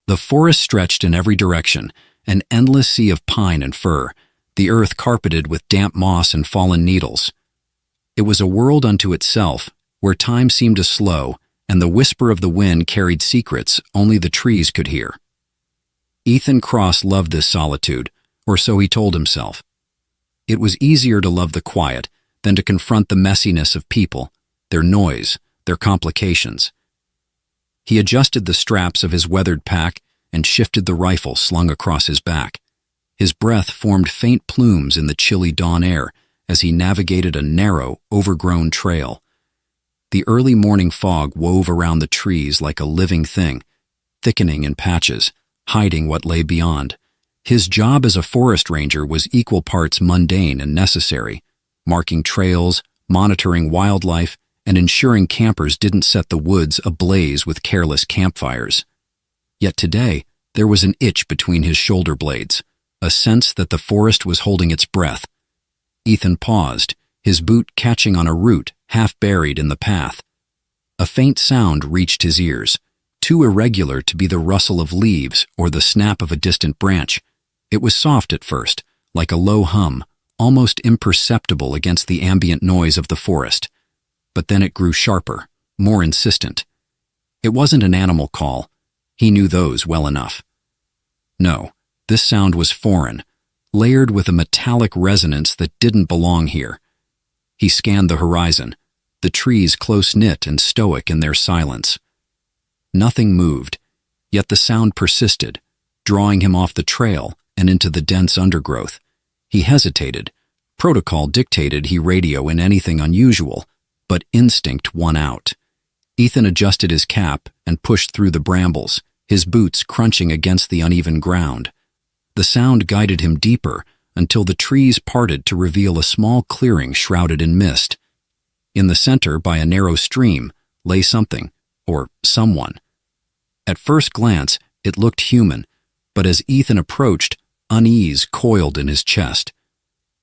The forest stretched in every direction, an endless sea of pine and fir, the earth carpeted with damp moss and fallen needles. It was a world unto itself, where time seemed to slow, and the whisper of the wind carried secrets only the trees could hear. Ethan Cross loved this solitude, or so he told himself. It was easier to love the quiet than to confront the messiness of people, their noise, their complications. He adjusted the straps of his weathered pack and shifted the rifle slung across his back. His breath formed faint plumes in the chilly dawn air as he navigated a narrow, overgrown trail. The early morning fog wove around the trees like a living thing, thickening in patches, hiding what lay beyond. His job as a forest ranger was equal parts mundane and necessary, marking trails, monitoring wildlife, and ensuring campers didn't set the woods ablaze with careless campfires. Yet today, there was an itch between his shoulder blades, a sense that the forest was holding its breath. Ethan paused, his boot catching on a root half buried in the path. A faint sound reached his ears, too irregular to be the rustle of leaves or the snap of a distant branch. It was soft at first, like a low hum, almost imperceptible against the ambient noise of the forest. But then it grew sharper, more insistent. It wasn't an animal call. He knew those well enough. No, this sound was foreign, layered with a metallic resonance that didn't belong here. He scanned the horizon, the trees close-knit and stoic in their silence. Nothing moved, yet the sound persisted, drawing him off the trail and into the dense undergrowth. He hesitated. Protocol dictated he radio in anything unusual, but instinct won out. Ethan adjusted his cap and pushed through the brambles, his boots crunching against the uneven ground. The sound guided him deeper until the trees parted to reveal a small clearing shrouded in mist. In the center, by a narrow stream, lay something, or someone. At first glance, it looked human, but as Ethan approached, unease coiled in his chest.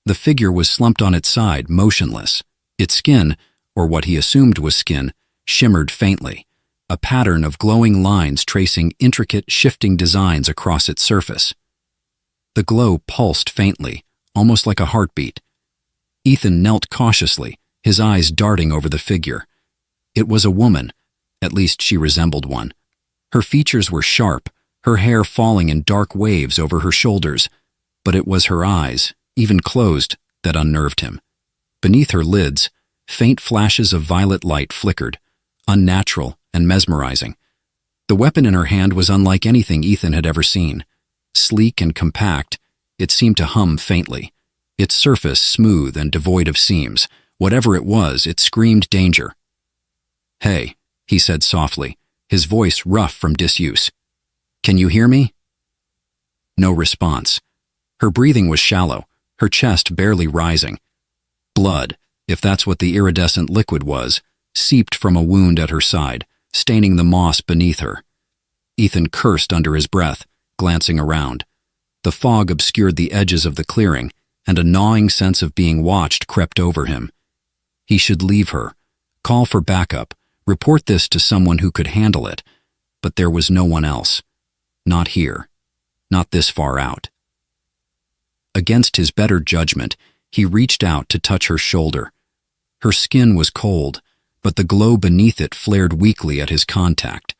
The figure was slumped on its side, motionless. Its skin, or what he assumed was skin, shimmered faintly, a pattern of glowing lines tracing intricate, shifting designs across its surface. The glow pulsed faintly, almost like a heartbeat. Ethan knelt cautiously, his eyes darting over the figure. It was a woman, at least she resembled one. Her features were sharp, her hair falling in dark waves over her shoulders, but it was her eyes, even closed, that unnerved him. Beneath her lids, faint flashes of violet light flickered, unnatural and mesmerizing. The weapon in her hand was unlike anything Ethan had ever seen. Sleek and compact, it seemed to hum faintly, its surface smooth and devoid of seams. Whatever it was, it screamed danger. "Hey," he said softly, his voice rough from disuse. "Can you hear me?" No response. Her breathing was shallow, her chest barely rising. Blood, if that's what the iridescent liquid was, seeped from a wound at her side, staining the moss beneath her. Ethan cursed under his breath, glancing around. The fog obscured the edges of the clearing, and a gnawing sense of being watched crept over him. He should leave her, call for backup, report this to someone who could handle it, but there was no one else. Not here. Not this far out. Against his better judgment, he reached out to touch her shoulder. Her skin was cold, but the glow beneath it flared weakly at his contact.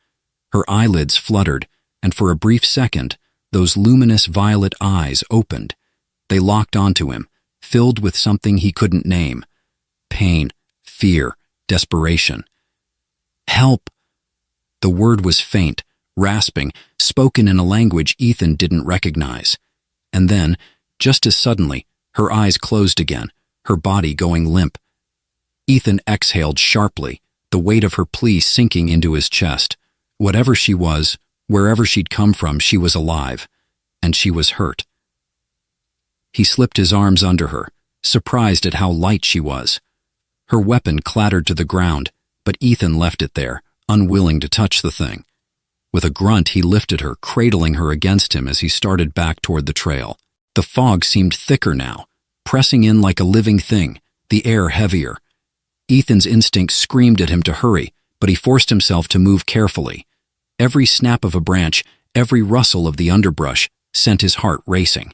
Her eyelids fluttered, and for a brief second, those luminous violet eyes opened. They locked onto him, filled with something he couldn't name. Pain, fear, desperation. "Help!" The word was faint, rasping, spoken in a language Ethan didn't recognize. And then, just as suddenly, her eyes closed again, her body going limp. Ethan exhaled sharply, the weight of her plea sinking into his chest. Whatever she was, wherever she'd come from, she was alive, and she was hurt. He slipped his arms under her, surprised at how light she was. Her weapon clattered to the ground, but Ethan left it there, unwilling to touch the thing. With a grunt, he lifted her, cradling her against him as he started back toward the trail. The fog seemed thicker now, pressing in like a living thing, the air heavier. Ethan's instinct screamed at him to hurry, but he forced himself to move carefully. Every snap of a branch, Every rustle of the underbrush sent his heart racing.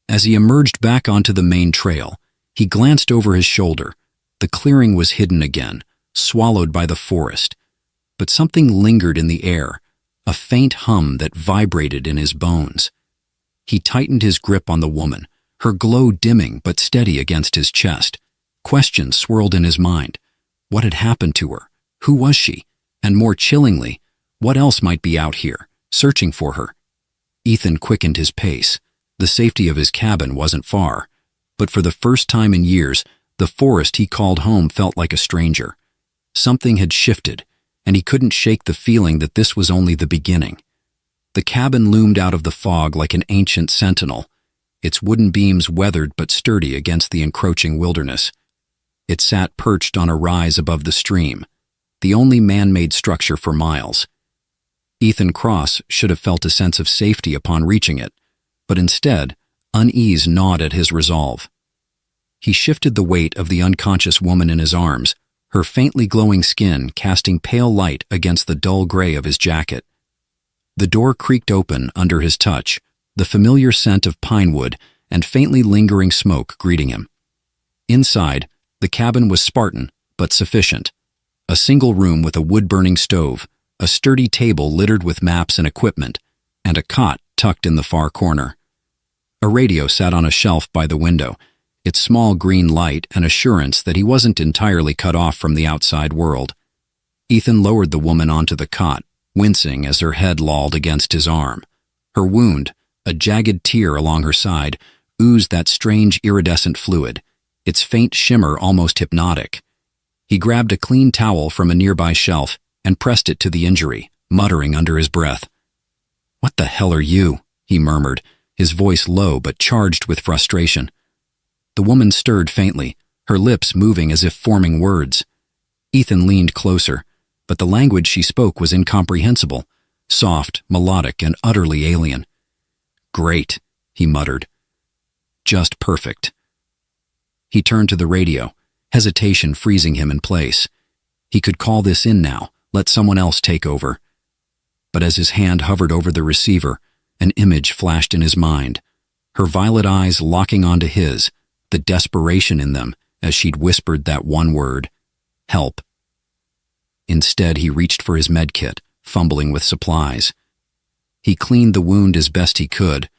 As he emerged back onto the main trail, he glanced over his shoulder. The clearing was hidden again, swallowed by the forest. But something lingered in the air, a faint hum that vibrated in his bones. He tightened his grip on the woman, her glow dimming but steady against his chest. Questions swirled in his mind. What had happened to her? Who was she? And more chillingly, what else might be out here, searching for her? Ethan quickened his pace. The safety of his cabin wasn't far, but for the first time in years, the forest he called home felt like a stranger. Something had shifted, and he couldn't shake the feeling that this was only the beginning. The cabin loomed out of the fog like an ancient sentinel, its wooden beams weathered but sturdy against the encroaching wilderness. It sat perched on a rise above the stream, the only man-made structure for miles. Ethan Cross should have felt a sense of safety upon reaching it, but instead, unease gnawed at his resolve. He shifted the weight of the unconscious woman in his arms, her faintly glowing skin casting pale light against the dull gray of his jacket. The door creaked open under his touch, the familiar scent of pine wood and faintly lingering smoke greeting him. Inside, the cabin was Spartan, but sufficient. A single room with a wood-burning stove, a sturdy table littered with maps and equipment, and a cot tucked in the far corner. A radio sat on a shelf by the window, its small green light an assurance that he wasn't entirely cut off from the outside world. Ethan lowered the woman onto the cot, wincing as her head lolled against his arm. Her wound, a jagged tear along her side, oozed that strange iridescent fluid, its faint shimmer almost hypnotic. He grabbed a clean towel from a nearby shelf and pressed it to the injury, muttering under his breath. "What the hell are you?" he murmured, his voice low but charged with frustration. The woman stirred faintly, her lips moving as if forming words. Ethan leaned closer, but the language she spoke was incomprehensible, soft, melodic, and utterly alien. "Great," he muttered. "Just perfect." He turned to the radio, hesitation freezing him in place. He could call this in now, let someone else take over. But as his hand hovered over the receiver, an image flashed in his mind, her violet eyes locking onto his, the desperation in them as she'd whispered that one word, "Help." Instead, he reached for his medkit, fumbling with supplies. He cleaned the wound as best he could,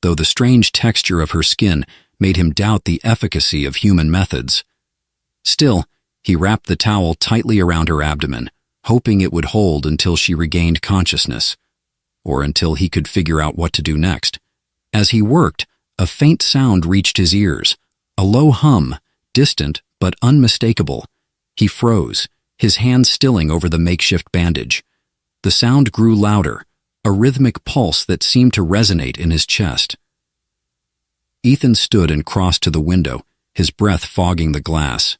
though the strange texture of her skin made him doubt the efficacy of human methods. Still, he wrapped the towel tightly around her abdomen, hoping it would hold until she regained consciousness, or until he could figure out what to do next. As he worked, a faint sound reached his ears, a low hum, distant but unmistakable. He froze, his hand stilling over the makeshift bandage. The sound grew louder, a rhythmic pulse that seemed to resonate in his chest. Ethan stood and crossed to the window, his breath fogging the glass.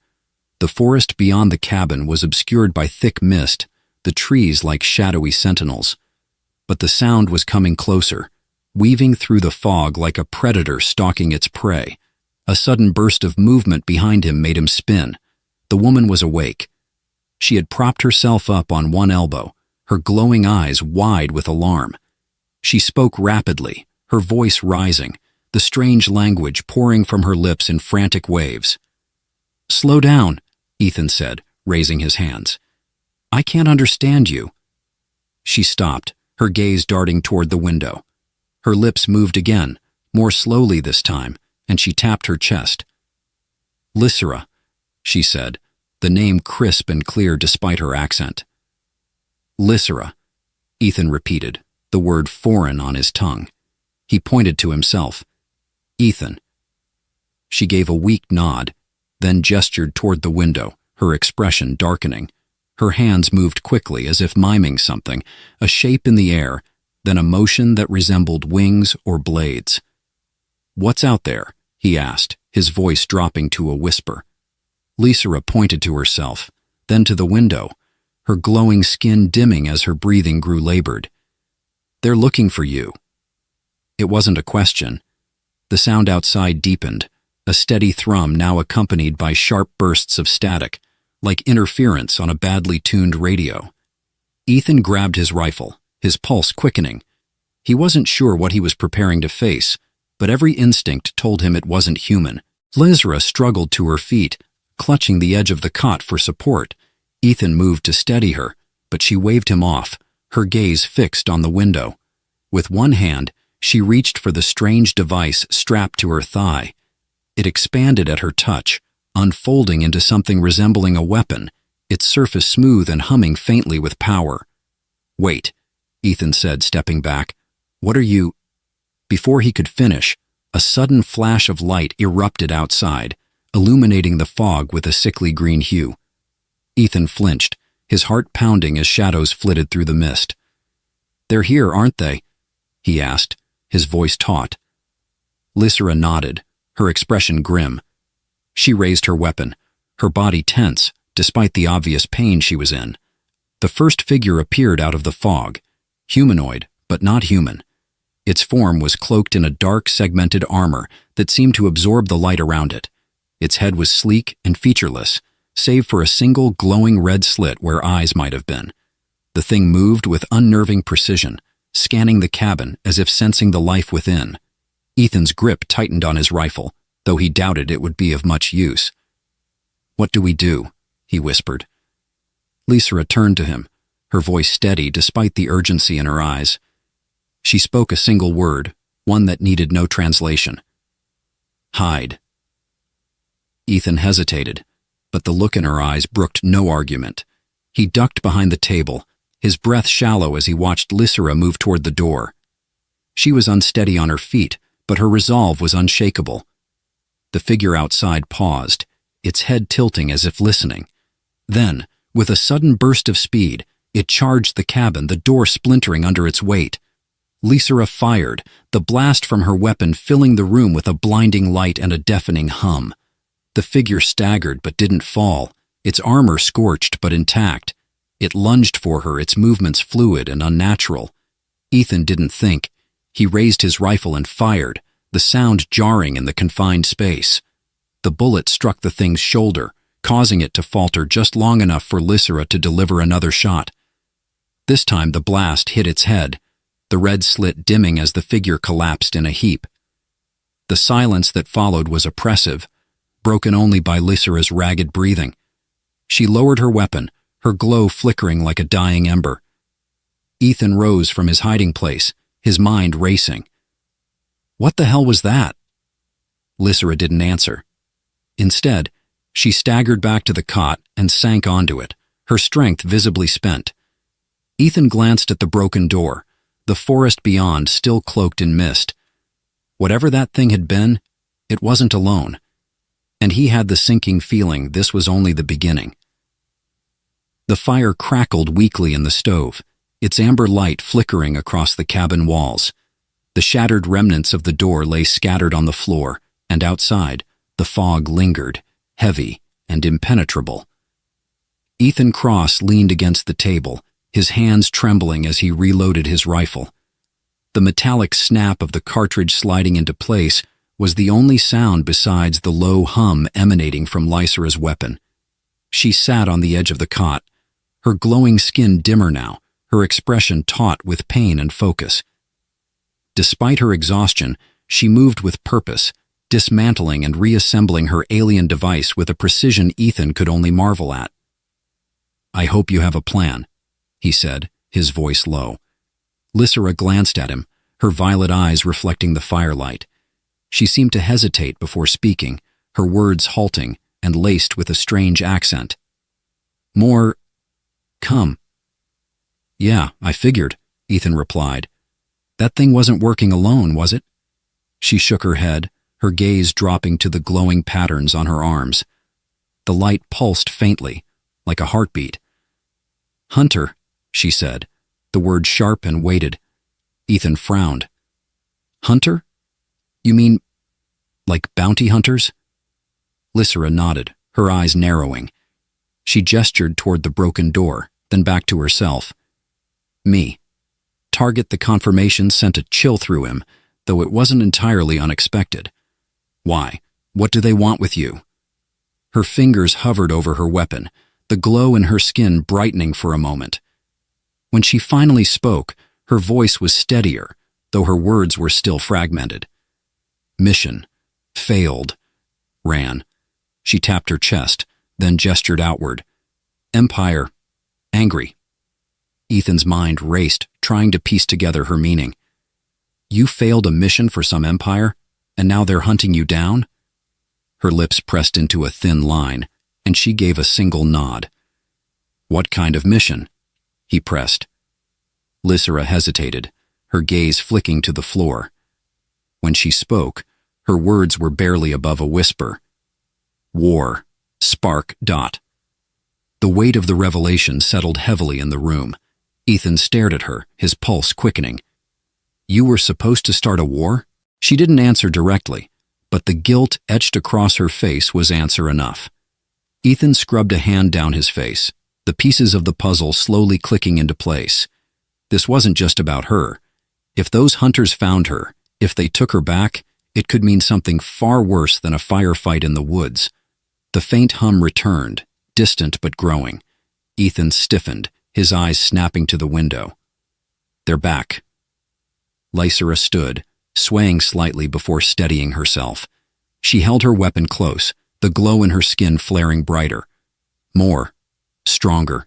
The forest beyond the cabin was obscured by thick mist, the trees like shadowy sentinels. But the sound was coming closer, weaving through the fog like a predator stalking its prey. A sudden burst of movement behind him made him spin. The woman was awake. She had propped herself up on one elbow, her glowing eyes wide with alarm. She spoke rapidly, her voice rising, the strange language pouring from her lips in frantic waves. "Slow down," Ethan said, raising his hands. "I can't understand you." She stopped, her gaze darting toward the window. Her lips moved again, more slowly this time, and she tapped her chest. "Lysera," she said, the name crisp and clear despite her accent. "Lysera," Ethan repeated, the word foreign on his tongue. He pointed to himself. "Ethan." She gave a weak nod, then gestured toward the window, her expression darkening. Her hands moved quickly as if miming something, a shape in the air, then a motion that resembled wings or blades. "What's out there?" he asked, his voice dropping to a whisper. Lysera pointed to herself, then to the window, her glowing skin dimming as her breathing grew labored. "They're looking for you." It wasn't a question. The sound outside deepened, a steady thrum now accompanied by sharp bursts of static, like interference on a badly tuned radio. Ethan grabbed his rifle, his pulse quickening, He wasn't sure what he was preparing to face, but every instinct told him it wasn't human. Lysra struggled to her feet, clutching the edge of the cot for support. Ethan moved to steady her, but she waved him off, her gaze fixed on the window. With one hand, she reached for the strange device strapped to her thigh. It expanded at her touch, unfolding into something resembling a weapon, its surface smooth and humming faintly with power. "Wait," Ethan said, stepping back. "What are you—" Before he could finish, a sudden flash of light erupted outside, illuminating the fog with a sickly green hue. Ethan flinched, his heart pounding as shadows flitted through the mist. "They're here, aren't they?" he asked, his voice taut. Lysra nodded, her expression grim. She raised her weapon, her body tense, despite the obvious pain she was in. The first figure appeared out of the fog, humanoid, but not human. Its form was cloaked in a dark, segmented armor that seemed to absorb the light around it. Its head was sleek and featureless, save for a single glowing red slit where eyes might have been. The thing moved with unnerving precision, scanning the cabin as if sensing the life within. Ethan's grip tightened on his rifle, though he doubted it would be of much use. "What do we do?" he whispered. Lysra turned to him, her voice steady despite the urgency in her eyes. She spoke a single word, one that needed no translation. "Hide." Ethan hesitated, but the look in her eyes brooked no argument. He ducked behind the table, his breath shallow as he watched Lysra move toward the door. She was unsteady on her feet, but her resolve was unshakable. The figure outside paused, its head tilting as if listening. Then, with a sudden burst of speed, it charged the cabin, the door splintering under its weight. Lysra fired, the blast from her weapon filling the room with a blinding light and a deafening hum. The figure staggered but didn't fall, its armor scorched but intact. It lunged for her, its movements fluid and unnatural. Ethan didn't think. He raised his rifle and fired, the sound jarring in the confined space. The bullet struck the thing's shoulder, causing it to falter just long enough for Lysra to deliver another shot. This time the blast hit its head, the red slit dimming as the figure collapsed in a heap. The silence that followed was oppressive, broken only by Lysra's ragged breathing. She lowered her weapon, her glow flickering like a dying ember. Ethan rose from his hiding place, his mind racing. What the hell was that? Lysra didn't answer. Instead, she staggered back to the cot and sank onto it, her strength visibly spent. Ethan glanced at the broken door, the forest beyond still cloaked in mist. Whatever that thing had been, it wasn't alone. And he had the sinking feeling this was only the beginning. The fire crackled weakly in the stove, its amber light flickering across the cabin walls. The shattered remnants of the door lay scattered on the floor, and outside, the fog lingered, heavy and impenetrable. Ethan Cross leaned against the table, his hands trembling as he reloaded his rifle. The metallic snap of the cartridge sliding into place was the only sound besides the low hum emanating from Lysra's weapon. She sat on the edge of the cot, her glowing skin dimmer now, her expression taut with pain and focus. Despite her exhaustion, she moved with purpose, dismantling and reassembling her alien device with a precision Ethan could only marvel at. "I hope you have a plan," he said, his voice low. Lysra glanced at him, her violet eyes reflecting the firelight. She seemed to hesitate before speaking, her words halting and laced with a strange accent. "More... come." "Yeah, I figured," Ethan replied. "That thing wasn't working alone, was it?" She shook her head, her gaze dropping to the glowing patterns on her arms. The light pulsed faintly, like a heartbeat. "Hunter," she said, the word sharp and weighted. Ethan frowned. "Hunter? You mean, like bounty hunters?" Lysra nodded, her eyes narrowing. She gestured toward the broken door, then back to herself. "Me." Target the confirmation sent a chill through him, though it wasn't entirely unexpected. "Why? What do they want with you?" Her fingers hovered over her weapon, the glow in her skin brightening for a moment. When she finally spoke, her voice was steadier, though her words were still fragmented. Mission. Failed. Ran. She tapped her chest, then gestured outward. Empire. Angry. Ethan's mind raced, trying to piece together her meaning. You failed a mission for some empire, and now they're hunting you down? Her lips pressed into a thin line, and she gave a single nod. What kind of mission? He pressed. Lysera hesitated, her gaze flicking to the floor. When she spoke, her words were barely above a whisper. War. Spark. Dot. The weight of the revelation settled heavily in the room. Ethan stared at her, his pulse quickening. You were supposed to start a war? She didn't answer directly, but the guilt etched across her face was answer enough. Ethan scrubbed a hand down his face, the pieces of the puzzle slowly clicking into place. This wasn't just about her. If those hunters found her, if they took her back, it could mean something far worse than a firefight in the woods. The faint hum returned, distant but growing. Ethan stiffened, his eyes snapping to the window. They're back. Lysera stood, swaying slightly before steadying herself. She held her weapon close, the glow in her skin flaring brighter. More. Stronger.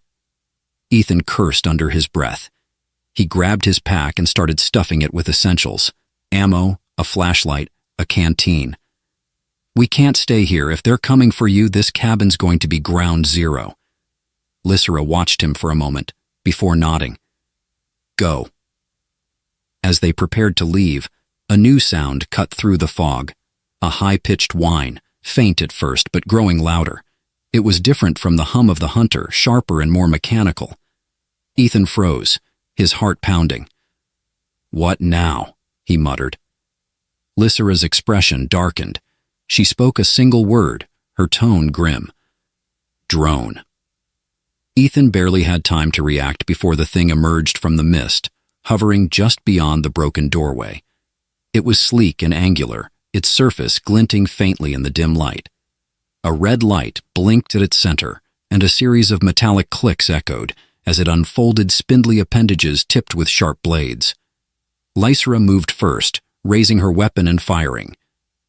Ethan cursed under his breath. He grabbed his pack and started stuffing it with essentials. Ammo, a flashlight, a canteen. We can't stay here. If they're coming for you, this cabin's going to be ground zero. Lysera watched him for a moment, before nodding. Go. As they prepared to leave, a new sound cut through the fog. A high-pitched whine, faint at first but growing louder. It was different from the hum of the hunter, sharper and more mechanical. Ethan froze, his heart pounding. What now? He muttered. Lysera's expression darkened. She spoke a single word, her tone grim. Drone. Ethan barely had time to react before the thing emerged from the mist, hovering just beyond the broken doorway. It was sleek and angular, its surface glinting faintly in the dim light. A red light blinked at its center, and a series of metallic clicks echoed as it unfolded spindly appendages tipped with sharp blades. Lysera moved first, raising her weapon and firing.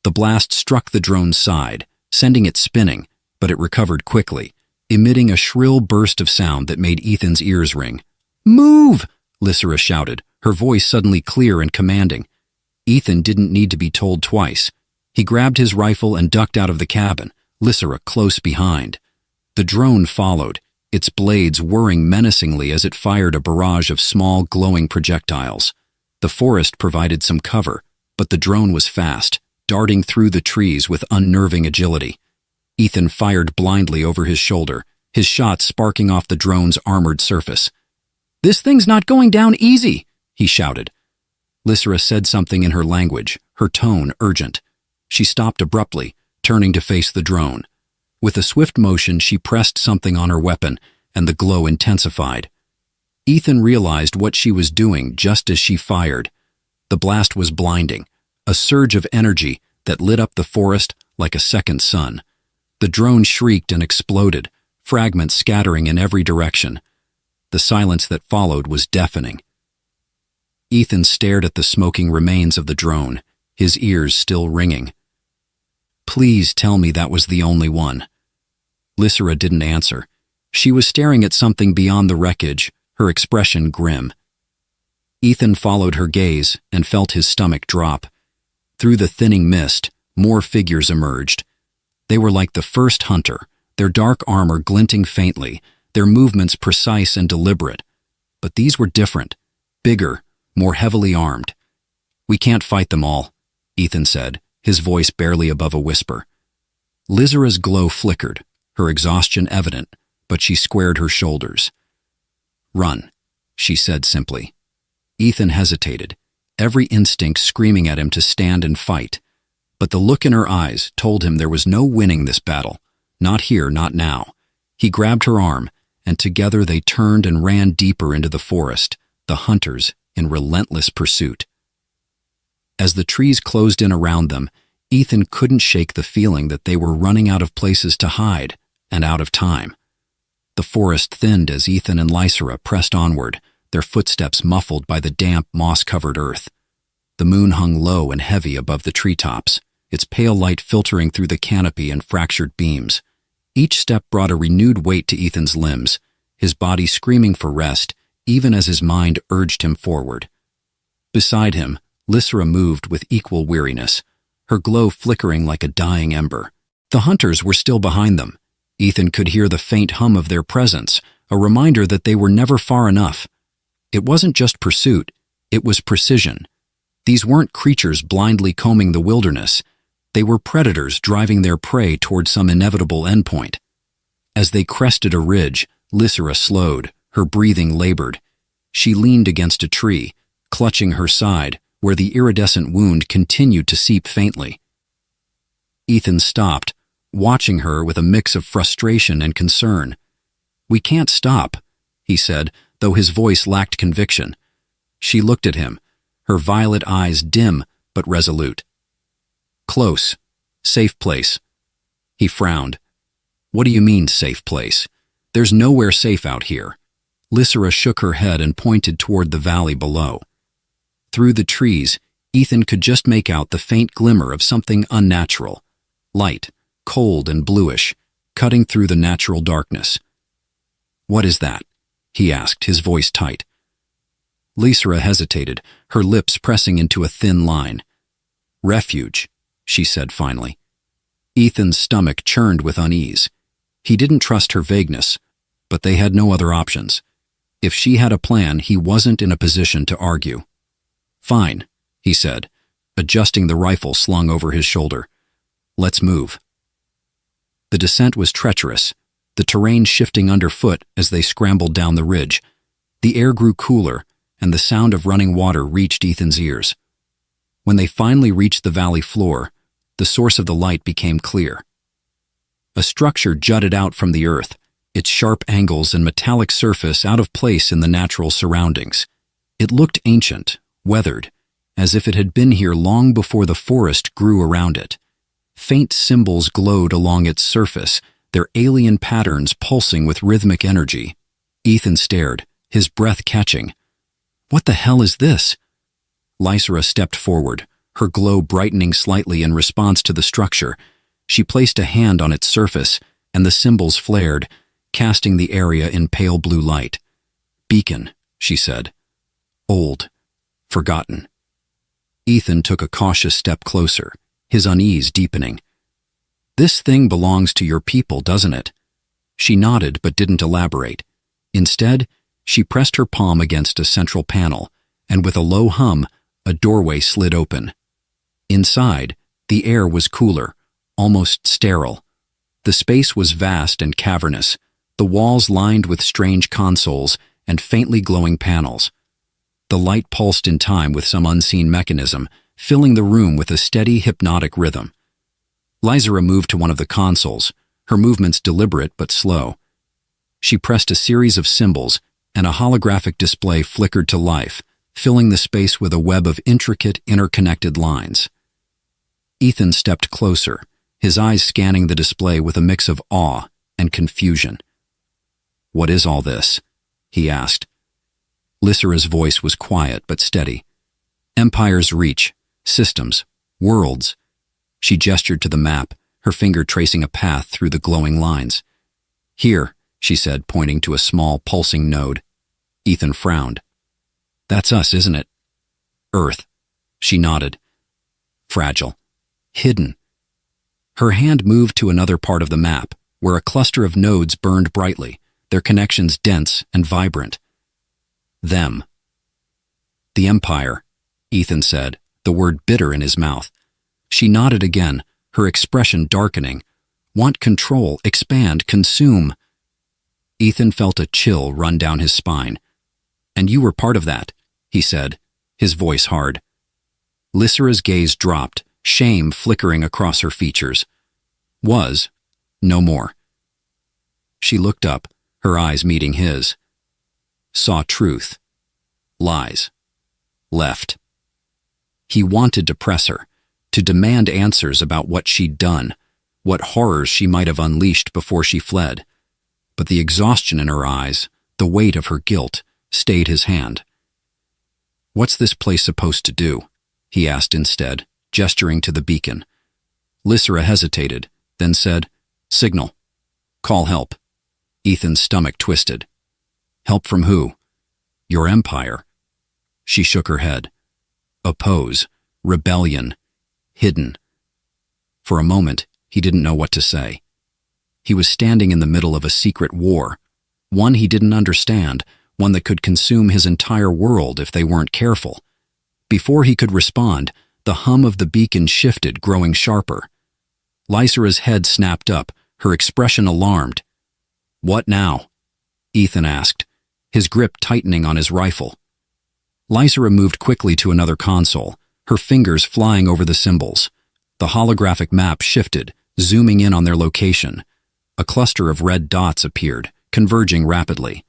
The blast struck the drone's side, sending it spinning, but it recovered quickly, emitting a shrill burst of sound that made Ethan's ears ring. Move! Lysera shouted, her voice suddenly clear and commanding. Ethan didn't need to be told twice. He grabbed his rifle and ducked out of the cabin, Lysera close behind. The drone followed, its blades whirring menacingly as it fired a barrage of small, glowing projectiles. The forest provided some cover, but the drone was fast, darting through the trees with unnerving agility. Ethan fired blindly over his shoulder, his shot sparking off the drone's armored surface. This thing's not going down easy, he shouted. Lysera said something in her language, her tone urgent. She stopped abruptly, turning to face the drone. With a swift motion, she pressed something on her weapon, and the glow intensified. Ethan realized what she was doing just as she fired. The blast was blinding, a surge of energy that lit up the forest like a second sun. The drone shrieked and exploded, fragments scattering in every direction. The silence that followed was deafening. Ethan stared at the smoking remains of the drone, his ears still ringing. Please tell me that was the only one. Lysera didn't answer. She was staring at something beyond the wreckage, her expression grim. Ethan followed her gaze and felt his stomach drop. Through the thinning mist, more figures emerged. They were like the first hunter, their dark armor glinting faintly, their movements precise and deliberate. But these were different, bigger, more heavily armed. We can't fight them all, Ethan said, his voice barely above a whisper. Lysera's glow flickered, her exhaustion evident, but she squared her shoulders. Run, she said simply. Ethan hesitated, every instinct screaming at him to stand and fight. But the look in her eyes told him there was no winning this battle. Not here, not now. He grabbed her arm, and together they turned and ran deeper into the forest, the hunters in relentless pursuit. As the trees closed in around them, Ethan couldn't shake the feeling that they were running out of places to hide and out of time. The forest thinned as Ethan and Lysera pressed onward, their footsteps muffled by the damp, moss-covered earth. The moon hung low and heavy above the treetops, its pale light filtering through the canopy in fractured beams. Each step brought a renewed weight to Ethan's limbs, his body screaming for rest, even as his mind urged him forward. Beside him, Lysra moved with equal weariness, her glow flickering like a dying ember. The hunters were still behind them. Ethan could hear the faint hum of their presence, a reminder that they were never far enough. It wasn't just pursuit, it was precision. These weren't creatures blindly combing the wilderness. They were predators driving their prey toward some inevitable endpoint. As they crested a ridge, Lysra slowed, her breathing labored. She leaned against a tree, clutching her side, where the iridescent wound continued to seep faintly. Ethan stopped, watching her with a mix of frustration and concern. "We can't stop," he said, though his voice lacked conviction. She looked at him, her violet eyes dim but resolute. "Close. Safe place." He frowned. "What do you mean, safe place? There's nowhere safe out here." Lysra shook her head and pointed toward the valley below. Through the trees, Ethan could just make out the faint glimmer of something unnatural. Light, cold and bluish, cutting through the natural darkness. "What is that?" he asked, his voice tight. Lysra hesitated, her lips pressing into a thin line. "Refuge," she said finally. Ethan's stomach churned with unease. He didn't trust her vagueness, but they had no other options. If she had a plan, he wasn't in a position to argue. "Fine," he said, adjusting the rifle slung over his shoulder. "Let's move." The descent was treacherous, the terrain shifting underfoot as they scrambled down the ridge. The air grew cooler, and the sound of running water reached Ethan's ears. When they finally reached the valley floor, the source of the light became clear. A structure jutted out from the earth, its sharp angles and metallic surface out of place in the natural surroundings. It looked ancient, weathered, as if it had been here long before the forest grew around it. Faint symbols glowed along its surface, their alien patterns pulsing with rhythmic energy. Ethan stared, his breath catching. "What the hell is this?" Lysra stepped forward, her glow brightening slightly in response to the structure. She placed a hand on its surface, and the symbols flared, casting the area in pale blue light. "Beacon," she said. "Old. Forgotten." Ethan took a cautious step closer, his unease deepening. "This thing belongs to your people, doesn't it?" She nodded but didn't elaborate. Instead, she pressed her palm against a central panel, and with a low hum, a doorway slid open. Inside, the air was cooler, almost sterile. The space was vast and cavernous, the walls lined with strange consoles and faintly glowing panels. The light pulsed in time with some unseen mechanism, filling the room with a steady, hypnotic rhythm. Lysra moved to one of the consoles, her movements deliberate but slow. She pressed a series of symbols, and a holographic display flickered to life, filling the space with a web of intricate, interconnected lines. Ethan stepped closer, his eyes scanning the display with a mix of awe and confusion. "What is all this?" he asked. Lysra's voice was quiet but steady. "Empire's reach, systems, worlds." She gestured to the map, her finger tracing a path through the glowing lines. "Here," she said, pointing to a small, pulsing node. Ethan frowned. "That's us, isn't it?" "Earth." She nodded. "Fragile. Hidden." Her hand moved to another part of the map, where a cluster of nodes burned brightly, their connections dense and vibrant. "Them." "The Empire," Ethan said, the word bitter in his mouth. She nodded again, her expression darkening. "Want control, expand, consume." Ethan felt a chill run down his spine. "And you were part of that," he said, his voice hard. Lysra's gaze dropped, shame flickering across her features. "Was, no more." She looked up, her eyes meeting his. Saw truth. Lies. Left. He wanted to press her, to demand answers about what she'd done, what horrors she might have unleashed before she fled. But the exhaustion in her eyes, the weight of her guilt, stayed his hand. "What's this place supposed to do?" he asked instead, gesturing to the beacon. Lysra hesitated, then said, "Signal. Call help." Ethan's stomach twisted. "Help from who?" "Your empire." She shook her head. Oppose. Rebellion. Hidden. For a moment, he didn't know what to say. He was standing in the middle of a secret war, one he didn't understand, one that could consume his entire world if they weren't careful. Before he could respond, the hum of the beacon shifted, growing sharper. Lysra's head snapped up, her expression alarmed. "What now?" Ethan asked, his grip tightening on his rifle. Lysra moved quickly to another console, her fingers flying over the symbols. The holographic map shifted, zooming in on their location. A cluster of red dots appeared, converging rapidly.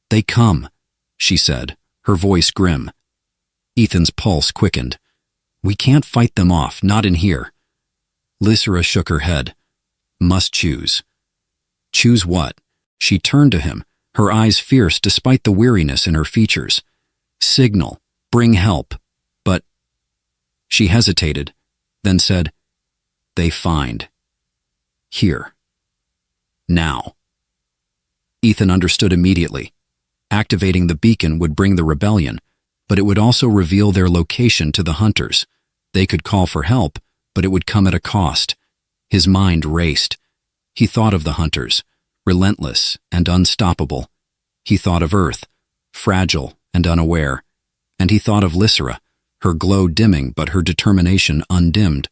"They come," she said, her voice grim. Ethan's pulse quickened. "We can't fight them off, not in here." Lysra shook her head. "Must choose." "Choose what?" She turned to him, her eyes fierce despite the weariness in her features. "Signal. Bring help. But—" She hesitated, then said, "They find. Here. Now." Ethan understood immediately. Activating the beacon would bring the rebellion, but it would also reveal their location to the hunters. They could call for help, but it would come at a cost. His mind raced. He thought of the hunters, relentless and unstoppable. He thought of Earth, fragile and unaware. And he thought of Lysra, her glow dimming but her determination undimmed.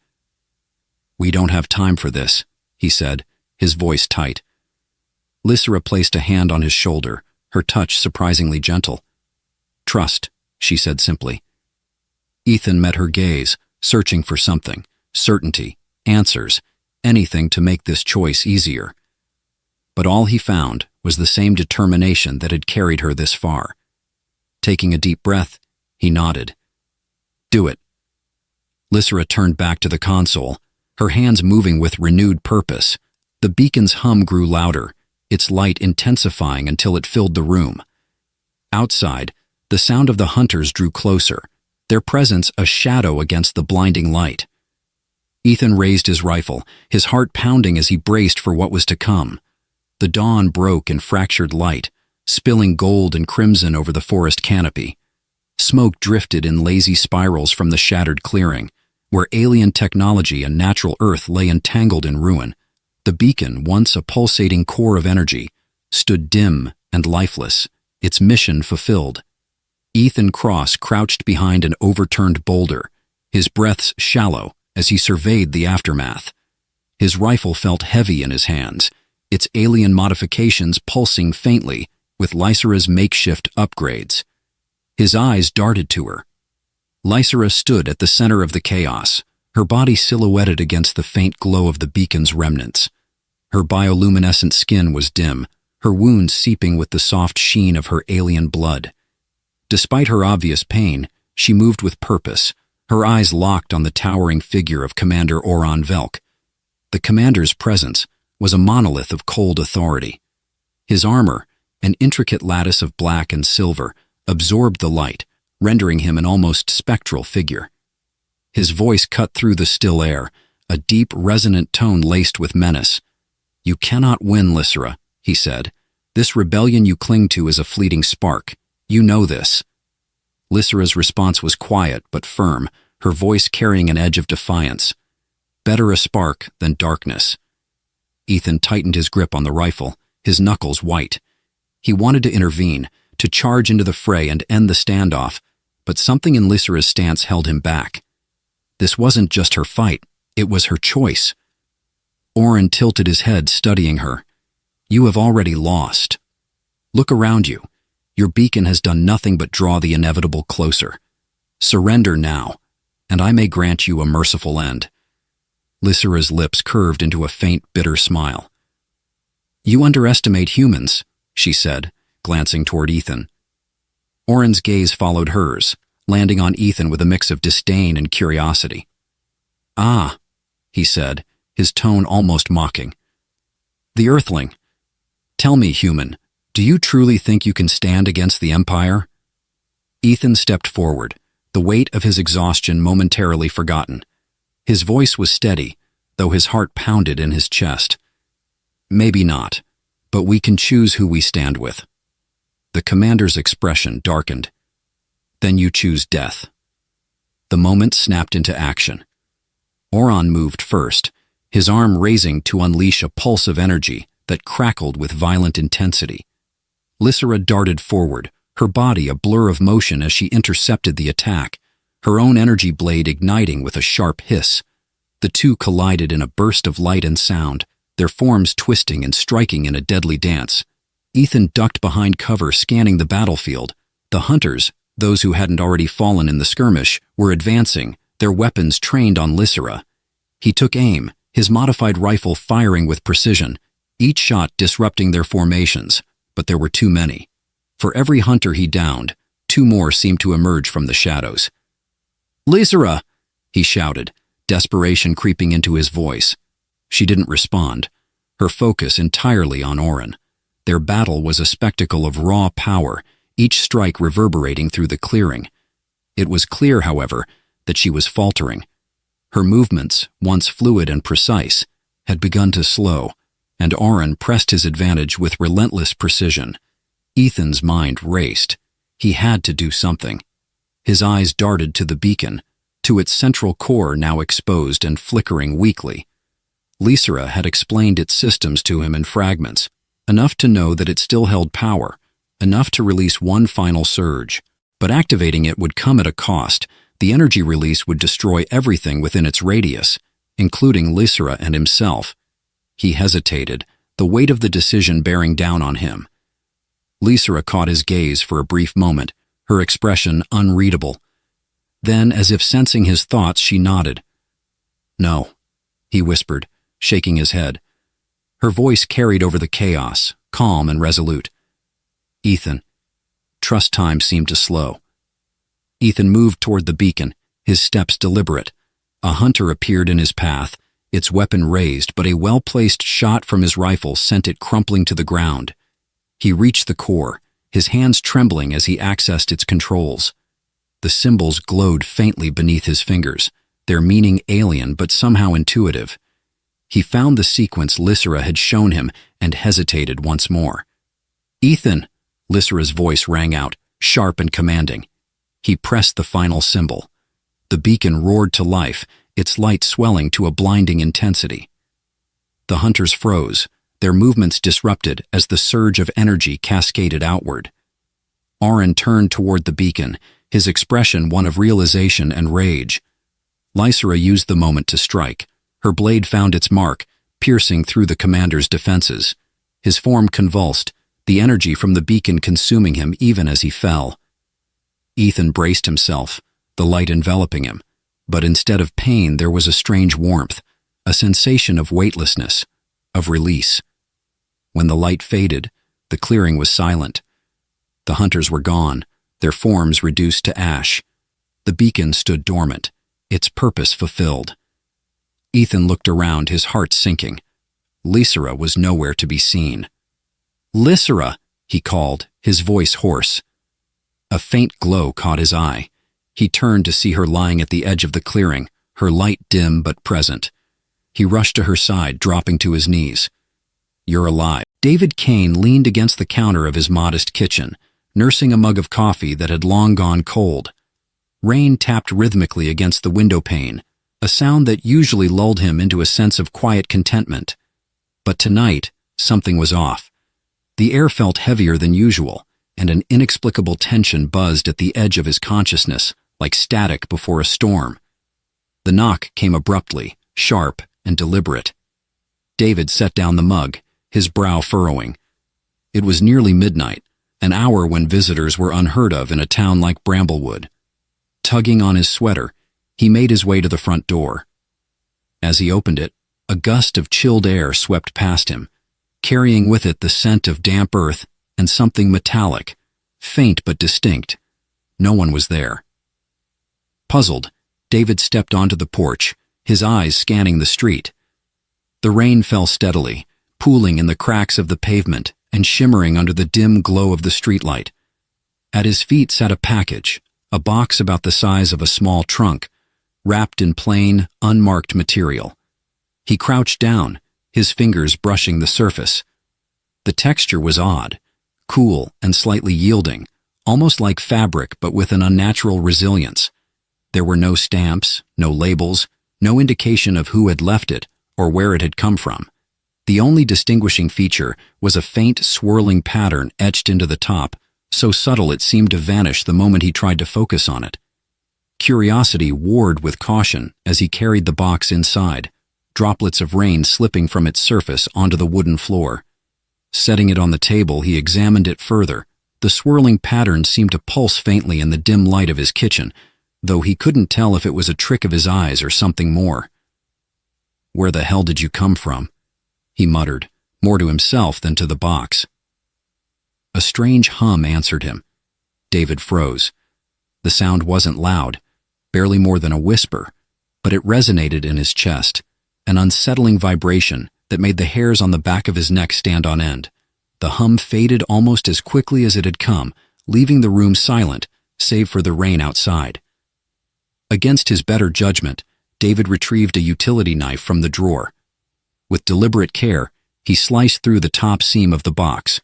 "We don't have time for this," he said, his voice tight. Lysra placed a hand on his shoulder, her touch surprisingly gentle. "Trust," she said simply. Ethan met her gaze, searching for something, certainty, answers, anything to make this choice easier. But all he found was the same determination that had carried her this far. Taking a deep breath, he nodded. "Do it." Lysra turned back to the console, her hands moving with renewed purpose. The beacon's hum grew louder, its light intensifying until it filled the room. Outside, the sound of the hunters drew closer, their presence a shadow against the blinding light. Ethan raised his rifle, his heart pounding as he braced for what was to come. The dawn broke in fractured light, spilling gold and crimson over the forest canopy. Smoke drifted in lazy spirals from the shattered clearing, where alien technology and natural earth lay entangled in ruin. The beacon, once a pulsating core of energy, stood dim and lifeless, its mission fulfilled. Ethan Cross crouched behind an overturned boulder, his breaths shallow as he surveyed the aftermath. His rifle felt heavy in his hands, its alien modifications pulsing faintly with Lysra's makeshift upgrades. His eyes darted to her. Lysra stood at the center of the chaos, her body silhouetted against the faint glow of the beacon's remnants. Her bioluminescent skin was dim, her wounds seeping with the soft sheen of her alien blood. Despite her obvious pain, she moved with purpose, her eyes locked on the towering figure of Commander Oron Velk. The commander's presence was a monolith of cold authority. His armor, an intricate lattice of black and silver, absorbed the light, rendering him an almost spectral figure. His voice cut through the still air, a deep, resonant tone laced with menace. "You cannot win, Lysra," he said. "This rebellion you cling to is a fleeting spark. You know this." Lysra's response was quiet but firm, her voice carrying an edge of defiance. "Better a spark than darkness." Ethan tightened his grip on the rifle, his knuckles white. He wanted to intervene, to charge into the fray and end the standoff, but something in Lysra's stance held him back. This wasn't just her fight, it was her choice. Oren tilted his head, studying her. "You have already lost. Look around you. Your beacon has done nothing but draw the inevitable closer. Surrender now, and I may grant you a merciful end." Lysra's lips curved into a faint, bitter smile. "You underestimate humans," she said, glancing toward Ethan. Oren's gaze followed hers, landing on Ethan with a mix of disdain and curiosity. "Ah," he said, his tone almost mocking. "The Earthling. Tell me, human, do you truly think you can stand against the Empire?" Ethan stepped forward, the weight of his exhaustion momentarily forgotten. His voice was steady, though his heart pounded in his chest. "Maybe not, but we can choose who we stand with." The commander's expression darkened. "Then you choose death." The moment snapped into action. Oron moved first, his arm raising to unleash a pulse of energy that crackled with violent intensity. Lysera darted forward, her body a blur of motion as she intercepted the attack, her own energy blade igniting with a sharp hiss. The two collided in a burst of light and sound, their forms twisting and striking in a deadly dance. Ethan ducked behind cover, scanning the battlefield. The hunters, those who hadn't already fallen in the skirmish, were advancing, their weapons trained on Lysera. He took aim, his modified rifle firing with precision, each shot disrupting their formations, but there were too many. For every hunter he downed, two more seemed to emerge from the shadows. "Lysera!" he shouted, desperation creeping into his voice. She didn't respond, her focus entirely on Oren. Their battle was a spectacle of raw power, each strike reverberating through the clearing. It was clear, however, that she was faltering. Her movements, once fluid and precise, had begun to slow, and Oren pressed his advantage with relentless precision. Ethan's mind raced. He had to do something. His eyes darted to the beacon, to its central core now exposed and flickering weakly. Lysera had explained its systems to him in fragments, enough to know that it still held power, enough to release one final surge. But activating it would come at a cost. The energy release would destroy everything within its radius, including Lysera and himself. He hesitated, the weight of the decision bearing down on him. Lysera caught his gaze for a brief moment, her expression unreadable. Then, as if sensing his thoughts, she nodded. "No," he whispered, shaking his head. Her voice carried over the chaos, calm and resolute. "Ethan." Trust time seemed to slow. Ethan moved toward the beacon, his steps deliberate. A hunter appeared in his path, its weapon raised, but a well-placed shot from his rifle sent it crumpling to the ground. He reached the core, his hands trembling as he accessed its controls. The symbols glowed faintly beneath his fingers, their meaning alien but somehow intuitive. He found the sequence Lysera had shown him and hesitated once more. "Ethan!" Lysera's voice rang out, sharp and commanding. He pressed the final symbol. The beacon roared to life, its light swelling to a blinding intensity. The hunters froze, their movements disrupted as the surge of energy cascaded outward. Oren turned toward the beacon, his expression one of realization and rage. Lysera used the moment to strike. Her blade found its mark, piercing through the commander's defenses. His form convulsed, the energy from the beacon consuming him even as he fell. Ethan braced himself, the light enveloping him, but instead of pain there was a strange warmth, a sensation of weightlessness, of release. When the light faded, the clearing was silent. The hunters were gone, their forms reduced to ash. The beacon stood dormant, its purpose fulfilled. Ethan looked around, his heart sinking. Lysera was nowhere to be seen. "Lysera!" he called, his voice hoarse. A faint glow caught his eye. He turned to see her lying at the edge of the clearing, her light dim but present. He rushed to her side, dropping to his knees. "You're alive." David Kane leaned against the counter of his modest kitchen, nursing a mug of coffee that had long gone cold. Rain tapped rhythmically against the window pane, a sound that usually lulled him into a sense of quiet contentment. But tonight, something was off. The air felt heavier than usual, and an inexplicable tension buzzed at the edge of his consciousness, like static before a storm. The knock came abruptly, sharp and deliberate. David set down the mug, his brow furrowing. It was nearly midnight, an hour when visitors were unheard of in a town like Bramblewood. Tugging on his sweater, he made his way to the front door. As he opened it, a gust of chilled air swept past him, carrying with it the scent of damp earth and something metallic, faint but distinct. No one was there. Puzzled, David stepped onto the porch, his eyes scanning the street. The rain fell steadily, pooling in the cracks of the pavement and shimmering under the dim glow of the streetlight. At his feet sat a package, a box about the size of a small trunk, wrapped in plain, unmarked material. He crouched down, his fingers brushing the surface. The texture was odd, cool and slightly yielding, almost like fabric but with an unnatural resilience. There were no stamps, no labels, no indication of who had left it or where it had come from. The only distinguishing feature was a faint, swirling pattern etched into the top, so subtle it seemed to vanish the moment he tried to focus on it. Curiosity warred with caution as he carried the box inside, droplets of rain slipping from its surface onto the wooden floor. Setting it on the table, he examined it further. The swirling pattern seemed to pulse faintly in the dim light of his kitchen, though he couldn't tell if it was a trick of his eyes or something more. "Where the hell did you come from?" he muttered, more to himself than to the box. A strange hum answered him. David froze. The sound wasn't loud, barely more than a whisper, but it resonated in his chest, an unsettling vibration that made the hairs on the back of his neck stand on end. The hum faded almost as quickly as it had come, leaving the room silent, save for the rain outside. Against his better judgment, David retrieved a utility knife from the drawer. With deliberate care, he sliced through the top seam of the box.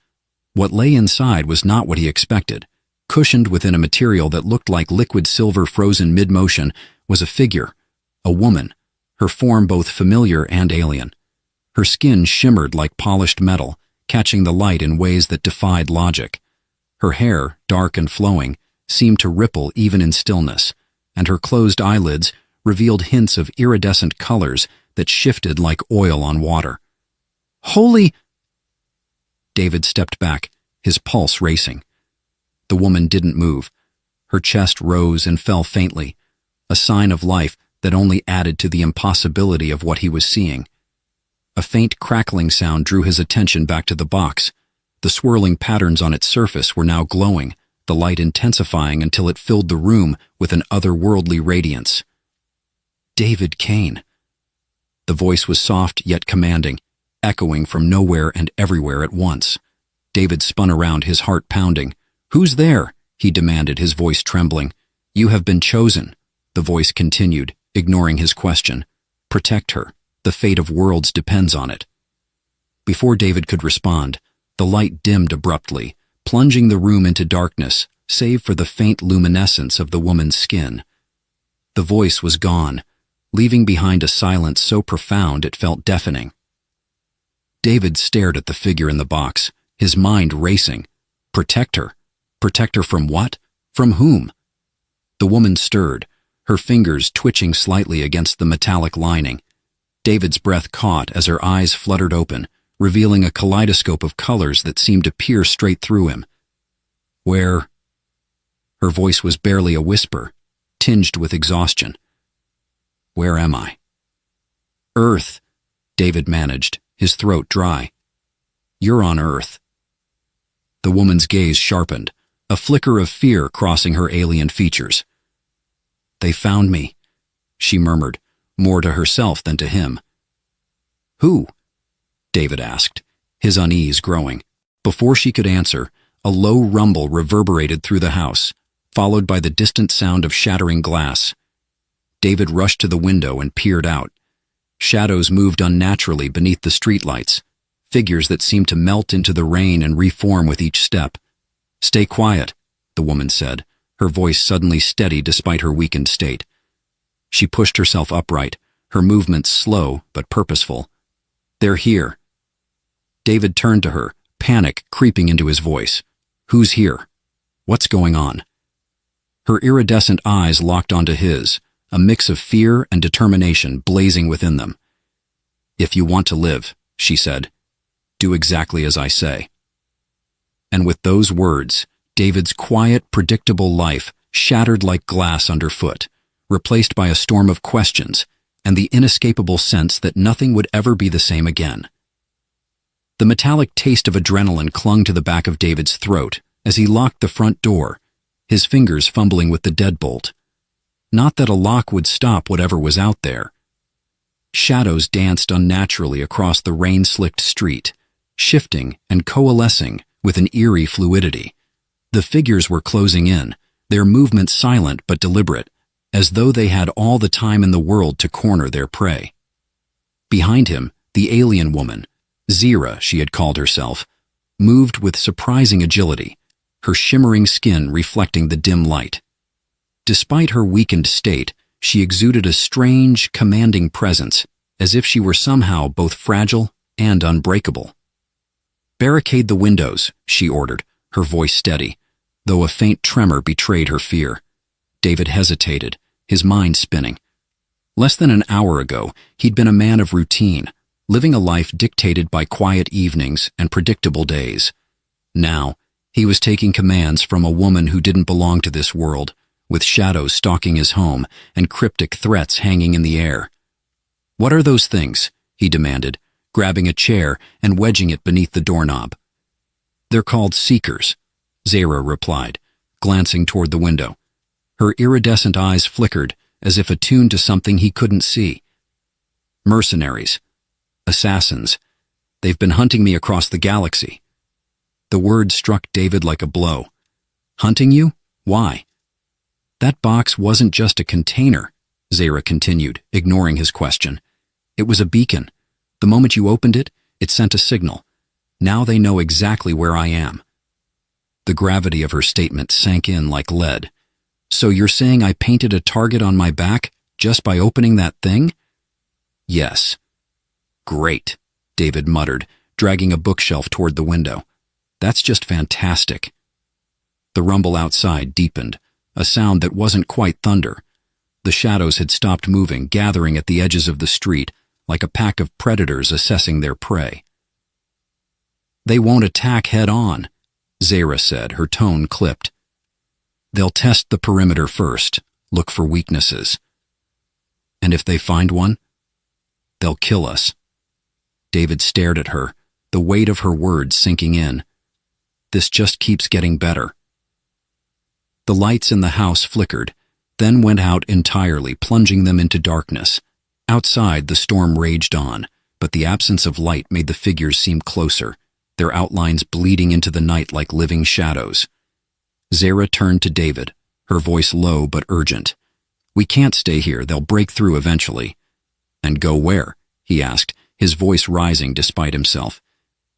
What lay inside was not what he expected. Cushioned within a material that looked like liquid silver frozen mid-motion was a figure, a woman, her form both familiar and alien. Her skin shimmered like polished metal, catching the light in ways that defied logic. Her hair, dark and flowing, seemed to ripple even in stillness, and her closed eyelids revealed hints of iridescent colors that shifted like oil on water. "Holy—" David stepped back, his pulse racing. The woman didn't move. Her chest rose and fell faintly, a sign of life that only added to the impossibility of what he was seeing. A faint crackling sound drew his attention back to the box. The swirling patterns on its surface were now glowing, the light intensifying until it filled the room with an otherworldly radiance. "David Kane." The voice was soft yet commanding, echoing from nowhere and everywhere at once. David spun around, his heart pounding. "Who's there?" he demanded, his voice trembling. "You have been chosen," the voice continued, ignoring his question. "Protect her. The fate of worlds depends on it." Before David could respond, the light dimmed abruptly, plunging the room into darkness, save for the faint luminescence of the woman's skin. The voice was gone, leaving behind a silence so profound it felt deafening. David stared at the figure in the box, his mind racing. Protect her? Protect her from what? From whom? The woman stirred, her fingers twitching slightly against the metallic lining. David's breath caught as her eyes fluttered open, revealing a kaleidoscope of colors that seemed to pierce straight through him. "Where?" Her voice was barely a whisper, tinged with exhaustion. "Where am I?" "Earth," David managed, his throat dry. "You're on Earth." The woman's gaze sharpened, a flicker of fear crossing her alien features. "They found me," she murmured, more to herself than to him. "Who?" David asked, his unease growing. Before she could answer, a low rumble reverberated through the house, followed by the distant sound of shattering glass. David rushed to the window and peered out. Shadows moved unnaturally beneath the streetlights, figures that seemed to melt into the rain and reform with each step. "Stay quiet," the woman said, her voice suddenly steady despite her weakened state. She pushed herself upright, her movements slow but purposeful. "They're here." David turned to her, panic creeping into his voice. "Who's here? What's going on?" Her iridescent eyes locked onto his, a mix of fear and determination blazing within them. "If you want to live," she said, "do exactly as I say." And with those words, David's quiet, predictable life shattered like glass underfoot, replaced by a storm of questions and the inescapable sense that nothing would ever be the same again. The metallic taste of adrenaline clung to the back of David's throat as he locked the front door, his fingers fumbling with the deadbolt. Not that a lock would stop whatever was out there. Shadows danced unnaturally across the rain-slicked street, shifting and coalescing with an eerie fluidity. The figures were closing in, their movements silent but deliberate, as though they had all the time in the world to corner their prey. Behind him, the alien woman, Zira she had called herself, moved with surprising agility, her shimmering skin reflecting the dim light. Despite her weakened state, she exuded a strange, commanding presence, as if she were somehow both fragile and unbreakable. "Barricade the windows," she ordered, her voice steady, though a faint tremor betrayed her fear. David hesitated, his mind spinning. Less than an hour ago, he'd been a man of routine, living a life dictated by quiet evenings and predictable days. Now, he was taking commands from a woman who didn't belong to this world, with shadows stalking his home and cryptic threats hanging in the air. "What are those things?" he demanded, grabbing a chair and wedging it beneath the doorknob. "They're called seekers," Zara replied, glancing toward the window. Her iridescent eyes flickered, as if attuned to something he couldn't see. "Mercenaries. Assassins. They've been hunting me across the galaxy." The word struck David like a blow. "Hunting you? Why?" "That box wasn't just a container," Zara continued, ignoring his question. "It was a beacon. The moment you opened it, it sent a signal. Now they know exactly where I am." The gravity of her statement sank in like lead. "So you're saying I painted a target on my back just by opening that thing?" "Yes." "Great," David muttered, dragging a bookshelf toward the window. "That's just fantastic." The rumble outside deepened, a sound that wasn't quite thunder. The shadows had stopped moving, gathering at the edges of the street, like a pack of predators assessing their prey. "They won't attack head-on," Zara said, her tone clipped. "They'll test the perimeter first, look for weaknesses. And if they find one, they'll kill us." David stared at her, the weight of her words sinking in. This just keeps getting better. The lights in the house flickered, then went out entirely, plunging them into darkness. Outside, the storm raged on, but the absence of light made the figures seem closer, their outlines bleeding into the night like living shadows. Zara turned to David, her voice low but urgent. "We can't stay here, they'll break through eventually." "And go where?" he asked, his voice rising despite himself.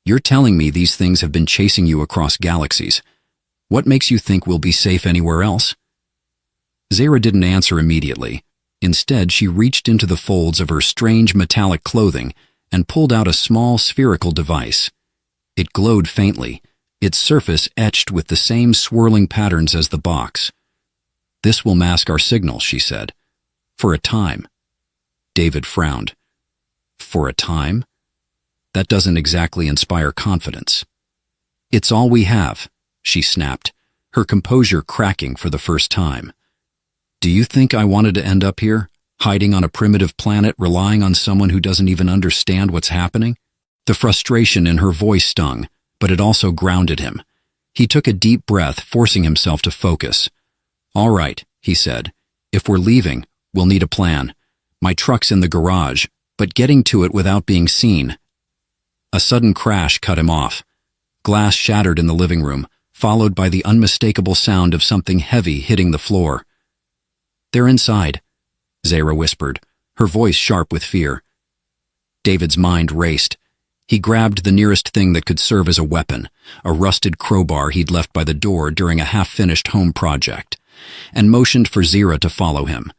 "You're telling me these things have been chasing you across galaxies. What makes you think we'll be safe anywhere else?" Zara didn't answer immediately. Instead, she reached into the folds of her strange metallic clothing and pulled out a small spherical device. It glowed faintly, its surface etched with the same swirling patterns as the box. "This will mask our signal," she said. "For a time." David frowned. "For a time? That doesn't exactly inspire confidence." "It's all we have," she snapped, her composure cracking for the first time. "Do you think I wanted to end up here, hiding on a primitive planet, relying on someone who doesn't even understand what's happening?" The frustration in her voice stung, but it also grounded him. He took a deep breath, forcing himself to focus. "All right," he said. "If we're leaving, we'll need a plan. My truck's in the garage, but getting to it without being seen." A sudden crash cut him off. Glass shattered in the living room, followed by the unmistakable sound of something heavy hitting the floor. "They're inside," Zara whispered, her voice sharp with fear. David's mind raced. He grabbed the nearest thing that could serve as a weapon, a rusted crowbar he'd left by the door during a half-finished home project, and motioned for Zira to follow him.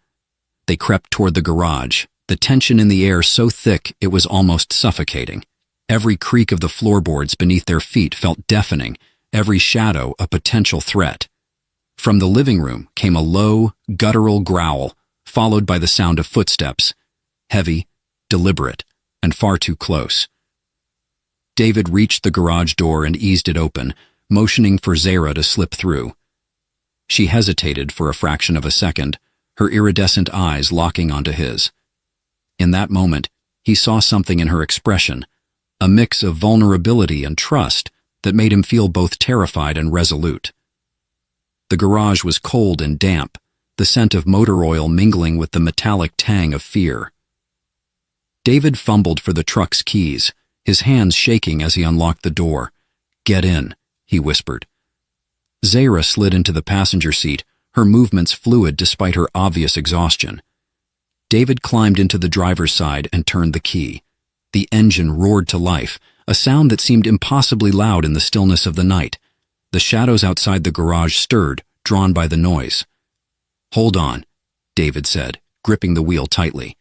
They crept toward the garage, the tension in the air so thick it was almost suffocating. Every creak of the floorboards beneath their feet felt deafening, every shadow a potential threat. From the living room came a low, guttural growl, followed by the sound of footsteps, heavy, deliberate, and far too close. David reached the garage door and eased it open, motioning for Zara to slip through. She hesitated for a fraction of a second, her iridescent eyes locking onto his. In that moment, he saw something in her expression, a mix of vulnerability and trust that made him feel both terrified and resolute. The garage was cold and damp, the scent of motor oil mingling with the metallic tang of fear. David fumbled for the truck's keys, his hands shaking as he unlocked the door. "Get in," he whispered. Zara slid into the passenger seat, her movements fluid despite her obvious exhaustion. David climbed into the driver's side and turned the key. The engine roared to life, a sound that seemed impossibly loud in the stillness of the night. The shadows outside the garage stirred, drawn by the noise. "Hold on," David said, gripping the wheel tightly.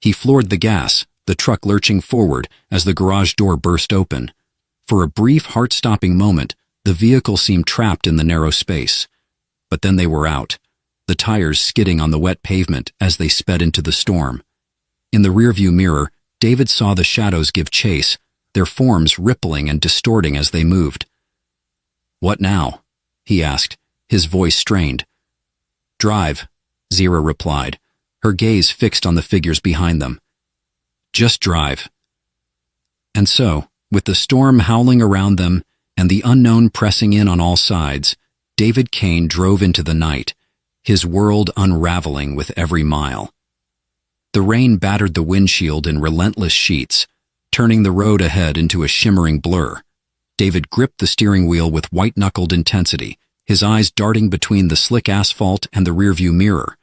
He floored the gas, the truck lurching forward as the garage door burst open. For a brief, heart-stopping moment, the vehicle seemed trapped in the narrow space. But then they were out, the tires skidding on the wet pavement as they sped into the storm. In the rearview mirror, David saw the shadows give chase, their forms rippling and distorting as they moved. "What now?" he asked, his voice strained. "Drive," Zira replied, her gaze fixed on the figures behind them. "Just drive." And so, with the storm howling around them and the unknown pressing in on all sides, David Kane drove into the night, his world unraveling with every mile. The rain battered the windshield in relentless sheets, turning the road ahead into a shimmering blur. David gripped the steering wheel with white-knuckled intensity, his eyes darting between the slick asphalt and the rearview mirror.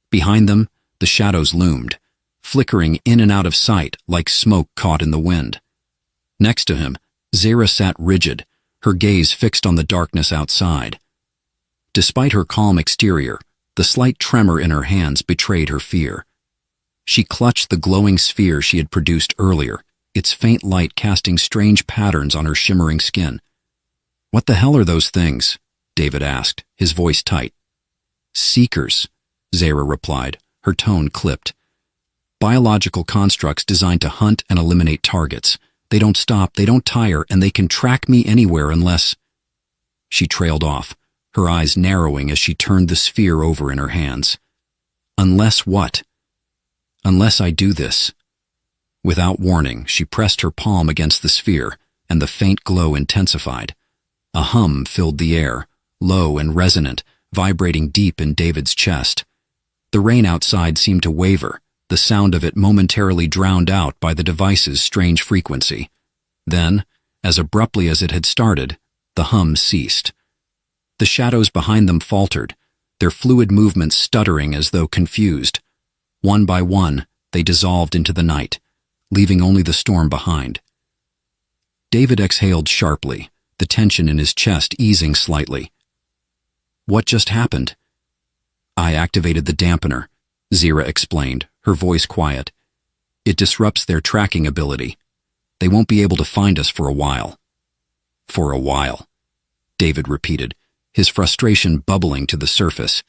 Behind them, the shadows loomed, flickering in and out of sight like smoke caught in the wind. Next to him, Zara sat rigid, her gaze fixed on the darkness outside. Despite her calm exterior, the slight tremor in her hands betrayed her fear. She clutched the glowing sphere she had produced earlier, its faint light casting strange patterns on her shimmering skin. "What the hell are those things?" David asked, his voice tight. "Seekers," Zara replied, her tone clipped. "Biological constructs designed to hunt and eliminate targets. They don't stop, they don't tire, and they can track me anywhere unless—" She trailed off, her eyes narrowing as she turned the sphere over in her hands. "Unless what?" "Unless I do this." Without warning, she pressed her palm against the sphere, and the faint glow intensified. A hum filled the air, low and resonant, vibrating deep in David's chest. The rain outside seemed to waver, the sound of it momentarily drowned out by the device's strange frequency. Then, as abruptly as it had started, the hum ceased. The shadows behind them faltered, their fluid movements stuttering as though confused. One by one, they dissolved into the night, leaving only the storm behind. David exhaled sharply, the tension in his chest easing slightly. "What just happened?" "I activated the dampener," Zira explained, her voice quiet. "It disrupts their tracking ability. They won't be able to find us for a while." "For a while," David repeated, his frustration bubbling to the surface.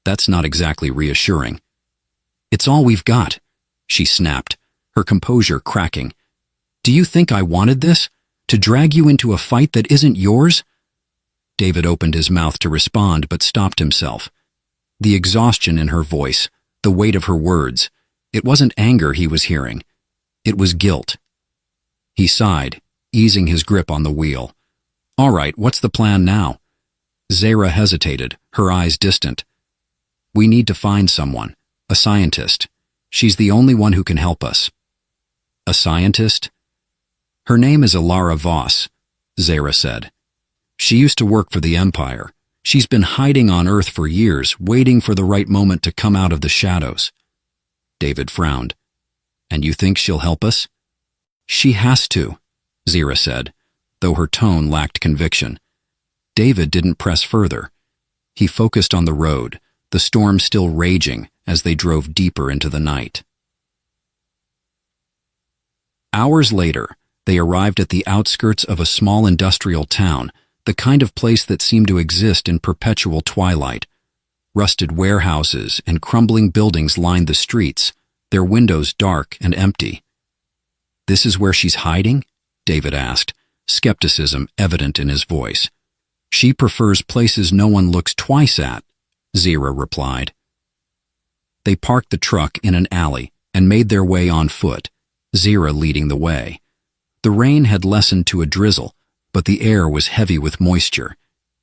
"That's not exactly reassuring." "It's all we've got," she snapped, her composure cracking. "Do you think I wanted this? To drag you into a fight that isn't yours?" David opened his mouth to respond but stopped himself. The exhaustion in her voice, the weight of her words, it wasn't anger he was hearing. It was guilt. He sighed, easing his grip on the wheel. "All right, what's the plan now?" Zara hesitated, her eyes distant. "We need to find someone, a scientist. She's the only one who can help us." "A scientist?" "Her name is Alara Voss," Zara said. "She used to work for the Empire. She's been hiding on Earth for years, waiting for the right moment to come out of the shadows." David frowned. "And you think she'll help us?" "She has to," Zira said, though her tone lacked conviction. David didn't press further. He focused on the road, the storm still raging as they drove deeper into the night. Hours later, they arrived at the outskirts of a small industrial town, the kind of place that seemed to exist in perpetual twilight. Rusted warehouses and crumbling buildings lined the streets, their windows dark and empty. "This is where she's hiding?" David asked, skepticism evident in his voice. "She prefers places no one looks twice at," Zira replied. They parked the truck in an alley and made their way on foot, Zira leading the way. The rain had lessened to a drizzle, but the air was heavy with moisture,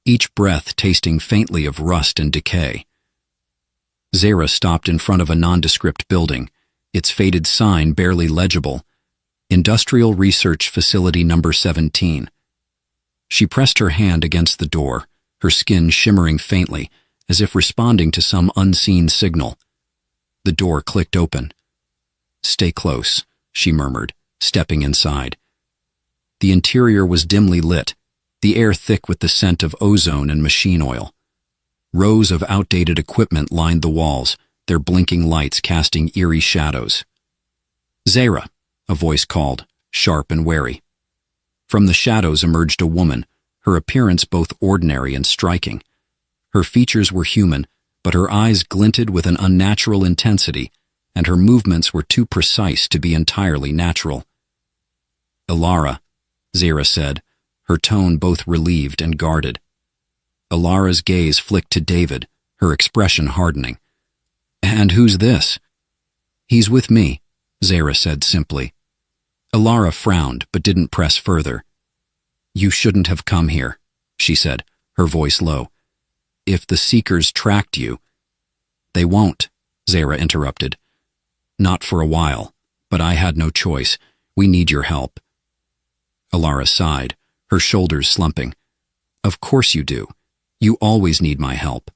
each breath tasting faintly of rust and decay. Zara stopped in front of a nondescript building, its faded sign barely legible, Industrial Research Facility Number 17. She pressed her hand against the door, her skin shimmering faintly, as if responding to some unseen signal. The door clicked open. "Stay close," she murmured, stepping inside. The interior was dimly lit, the air thick with the scent of ozone and machine oil. Rows of outdated equipment lined the walls, their blinking lights casting eerie shadows. "Zara," a voice called, sharp and wary. From the shadows emerged a woman, her appearance both ordinary and striking. Her features were human, but her eyes glinted with an unnatural intensity, and her movements were too precise to be entirely natural. "Alara," Zara said, her tone both relieved and guarded. Alara's gaze flicked to David, her expression hardening. "And who's this?" "He's with me," Zara said simply. Alara frowned but didn't press further. "You shouldn't have come here," she said, her voice low. "If the Seekers tracked you—" "They won't," Zara interrupted. "Not for a while, but I had no choice. We need your help." Alara sighed, her shoulders slumping. "Of course you do. You always need my help."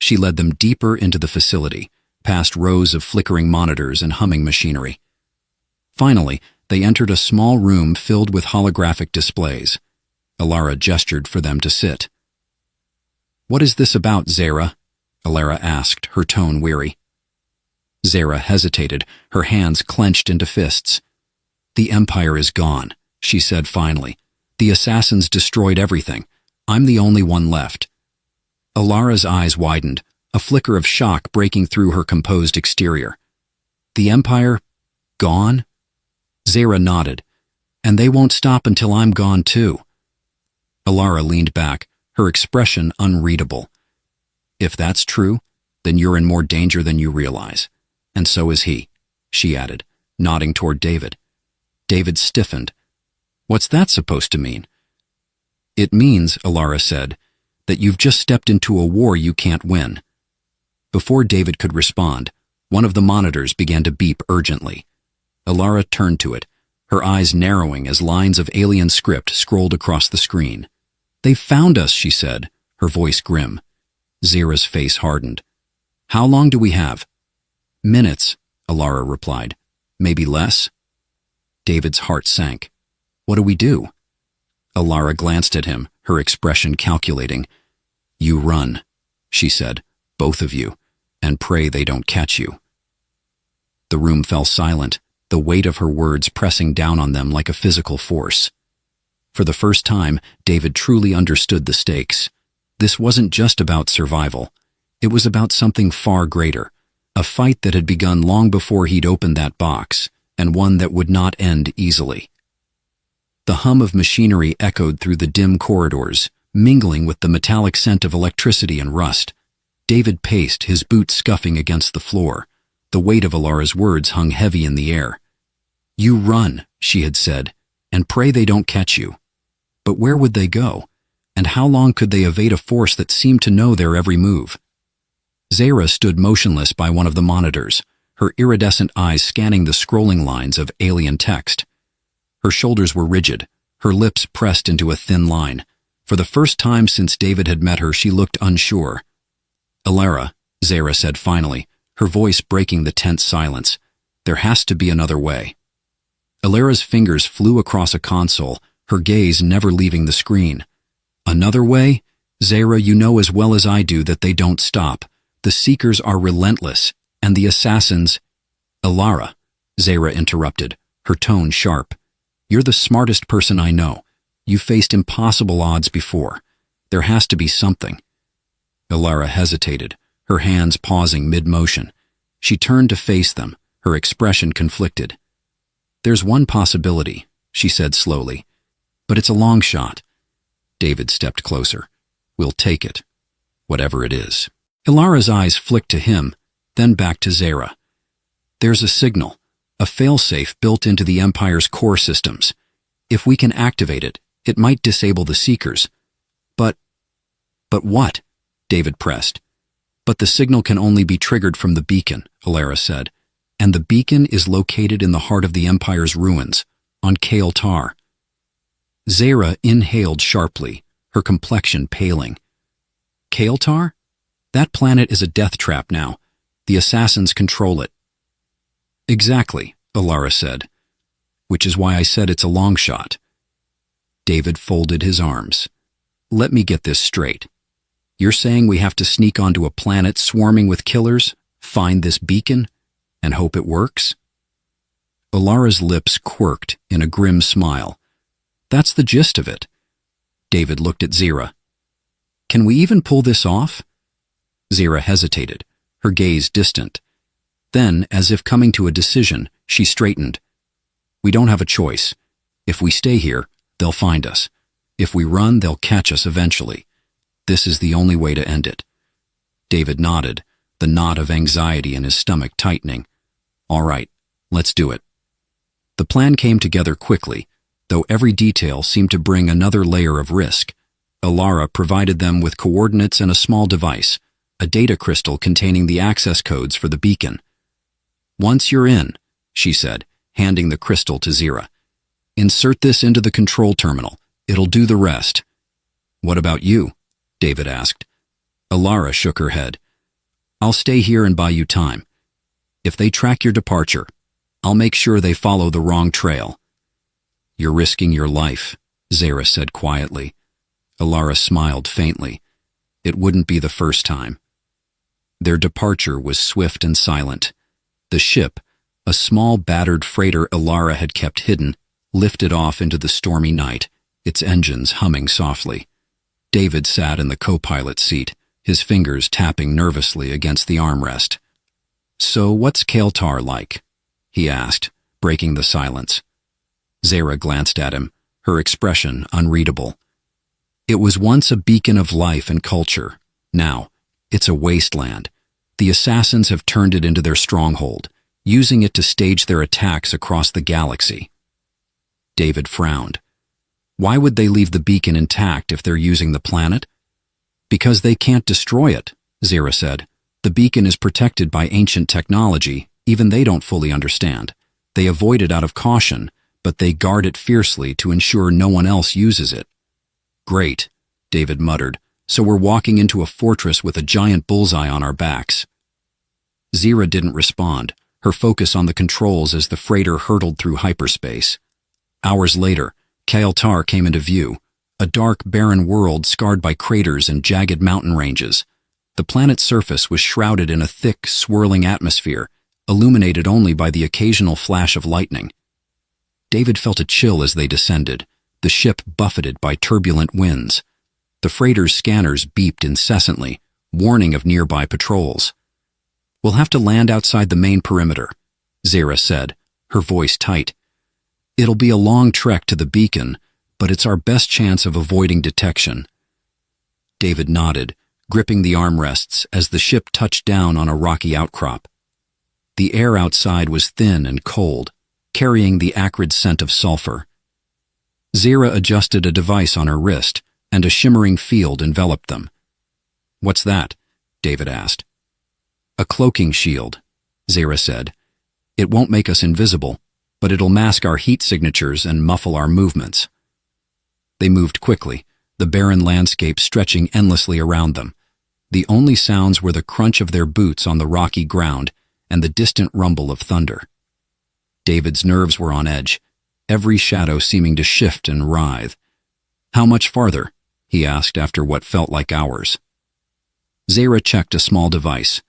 She led them deeper into the facility, past rows of flickering monitors and humming machinery. Finally, they entered a small room filled with holographic displays. Alara gestured for them to sit. "What is this about, Zara?" Alara asked, her tone weary. Zara hesitated, her hands clenched into fists. "The Empire is gone," she said finally. "The assassins destroyed everything. I'm the only one left." Alara's eyes widened, a flicker of shock breaking through her composed exterior. "The Empire? Gone?" Zara nodded. "And they won't stop until I'm gone too." Alara leaned back, her expression unreadable. "If that's true, then you're in more danger than you realize. And so is he," she added, nodding toward David. David stiffened. "What's that supposed to mean?" "It means," Alara said, "that you've just stepped into a war you can't win." Before David could respond, one of the monitors began to beep urgently. Alara turned to it, her eyes narrowing as lines of alien script scrolled across the screen. "They've found us," she said, her voice grim. Zara's face hardened. "How long do we have?" "Minutes," Alara replied. "Maybe less?" David's heart sank. "What do we do?" Alara glanced at him, her expression calculating. "You run," she said, "both of you, and pray they don't catch you." The room fell silent, the weight of her words pressing down on them like a physical force. For the first time, David truly understood the stakes. This wasn't just about survival. It was about something far greater, a fight that had begun long before he'd opened that box, and one that would not end easily. The hum of machinery echoed through the dim corridors, mingling with the metallic scent of electricity and rust. David paced, his boots scuffing against the floor. The weight of Alara's words hung heavy in the air. "You run," she had said, "and pray they don't catch you." But where would they go? And how long could they evade a force that seemed to know their every move? Zara stood motionless by one of the monitors, her iridescent eyes scanning the scrolling lines of alien text. Her shoulders were rigid, her lips pressed into a thin line. For the first time since David had met her, she looked unsure. "Alara," Zara said finally, her voice breaking the tense silence, "there has to be another way." Alara's fingers flew across a console, her gaze never leaving the screen. "Another way? Zara, you know as well as I do that they don't stop. The Seekers are relentless, and the assassins—" "Alara," Zara interrupted, her tone sharp. "You're the smartest person I know. You've faced impossible odds before. There has to be something." Alara hesitated, her hands pausing mid-motion. She turned to face them, her expression conflicted. "There's one possibility," she said slowly, "but it's a long shot." David stepped closer. "We'll take it, whatever it is." Alara's eyes flicked to him, then back to Zara. "There's a signal, a failsafe built into the Empire's core systems. If we can activate it, it might disable the Seekers. But what?" David pressed. "But the signal can only be triggered from the beacon," Alara said. "And the beacon is located in the heart of the Empire's ruins, on Kale Tar." Zara inhaled sharply, her complexion paling. "Kale Tar?" That planet is a death trap now. The assassins control it. Exactly, Alara said. Which is why I said it's a long shot. David folded his arms. Let me get this straight. You're saying we have to sneak onto a planet swarming with killers, find this beacon, and hope it works? Alara's lips quirked in a grim smile. That's the gist of it. David looked at Zira. Can we even pull this off? Zira hesitated, her gaze distant. Then, as if coming to a decision, she straightened. We don't have a choice. If we stay here, they'll find us. If we run, they'll catch us eventually. This is the only way to end it. David nodded, the knot of anxiety in his stomach tightening. All right, let's do it. The plan came together quickly, though every detail seemed to bring another layer of risk. Alara provided them with coordinates and a small device, a data crystal containing the access codes for the beacon. Once you're in, she said, handing the crystal to Zira. Insert this into the control terminal. It'll do the rest. What about you? David asked. Alara shook her head. I'll stay here and buy you time. If they track your departure, I'll make sure they follow the wrong trail. You're risking your life, Zira said quietly. Alara smiled faintly. It wouldn't be the first time. Their departure was swift and silent. The ship, a small battered freighter Alara had kept hidden, lifted off into the stormy night, its engines humming softly. David sat in the co-pilot seat, his fingers tapping nervously against the armrest. So what's Kael'tar like? He asked, breaking the silence. Zira glanced at him, her expression unreadable. It was once a beacon of life and culture. Now, it's a wasteland. The assassins have turned it into their stronghold, using it to stage their attacks across the galaxy. David frowned. Why would they leave the beacon intact if they're using the planet? Because they can't destroy it, Zira said. The beacon is protected by ancient technology, even they don't fully understand. They avoid it out of caution, but they guard it fiercely to ensure no one else uses it. Great, David muttered. So we're walking into a fortress with a giant bullseye on our backs. Zira didn't respond, her focus on the controls as the freighter hurtled through hyperspace. Hours later, Kael'tar came into view, a dark, barren world scarred by craters and jagged mountain ranges. The planet's surface was shrouded in a thick, swirling atmosphere, illuminated only by the occasional flash of lightning. David felt a chill as they descended, the ship buffeted by turbulent winds. The freighter's scanners beeped incessantly, warning of nearby patrols. We'll have to land outside the main perimeter, Zira said, her voice tight. It'll be a long trek to the beacon, but it's our best chance of avoiding detection. David nodded, gripping the armrests as the ship touched down on a rocky outcrop. The air outside was thin and cold, carrying the acrid scent of sulfur. Zira adjusted a device on her wrist, and a shimmering field enveloped them. What's that? David asked. A cloaking shield, Zira said. It won't make us invisible, but it'll mask our heat signatures and muffle our movements. They moved quickly, the barren landscape stretching endlessly around them. The only sounds were the crunch of their boots on the rocky ground and the distant rumble of thunder. David's nerves were on edge, every shadow seeming to shift and writhe. How much farther? He asked after what felt like hours. Zira checked a small device.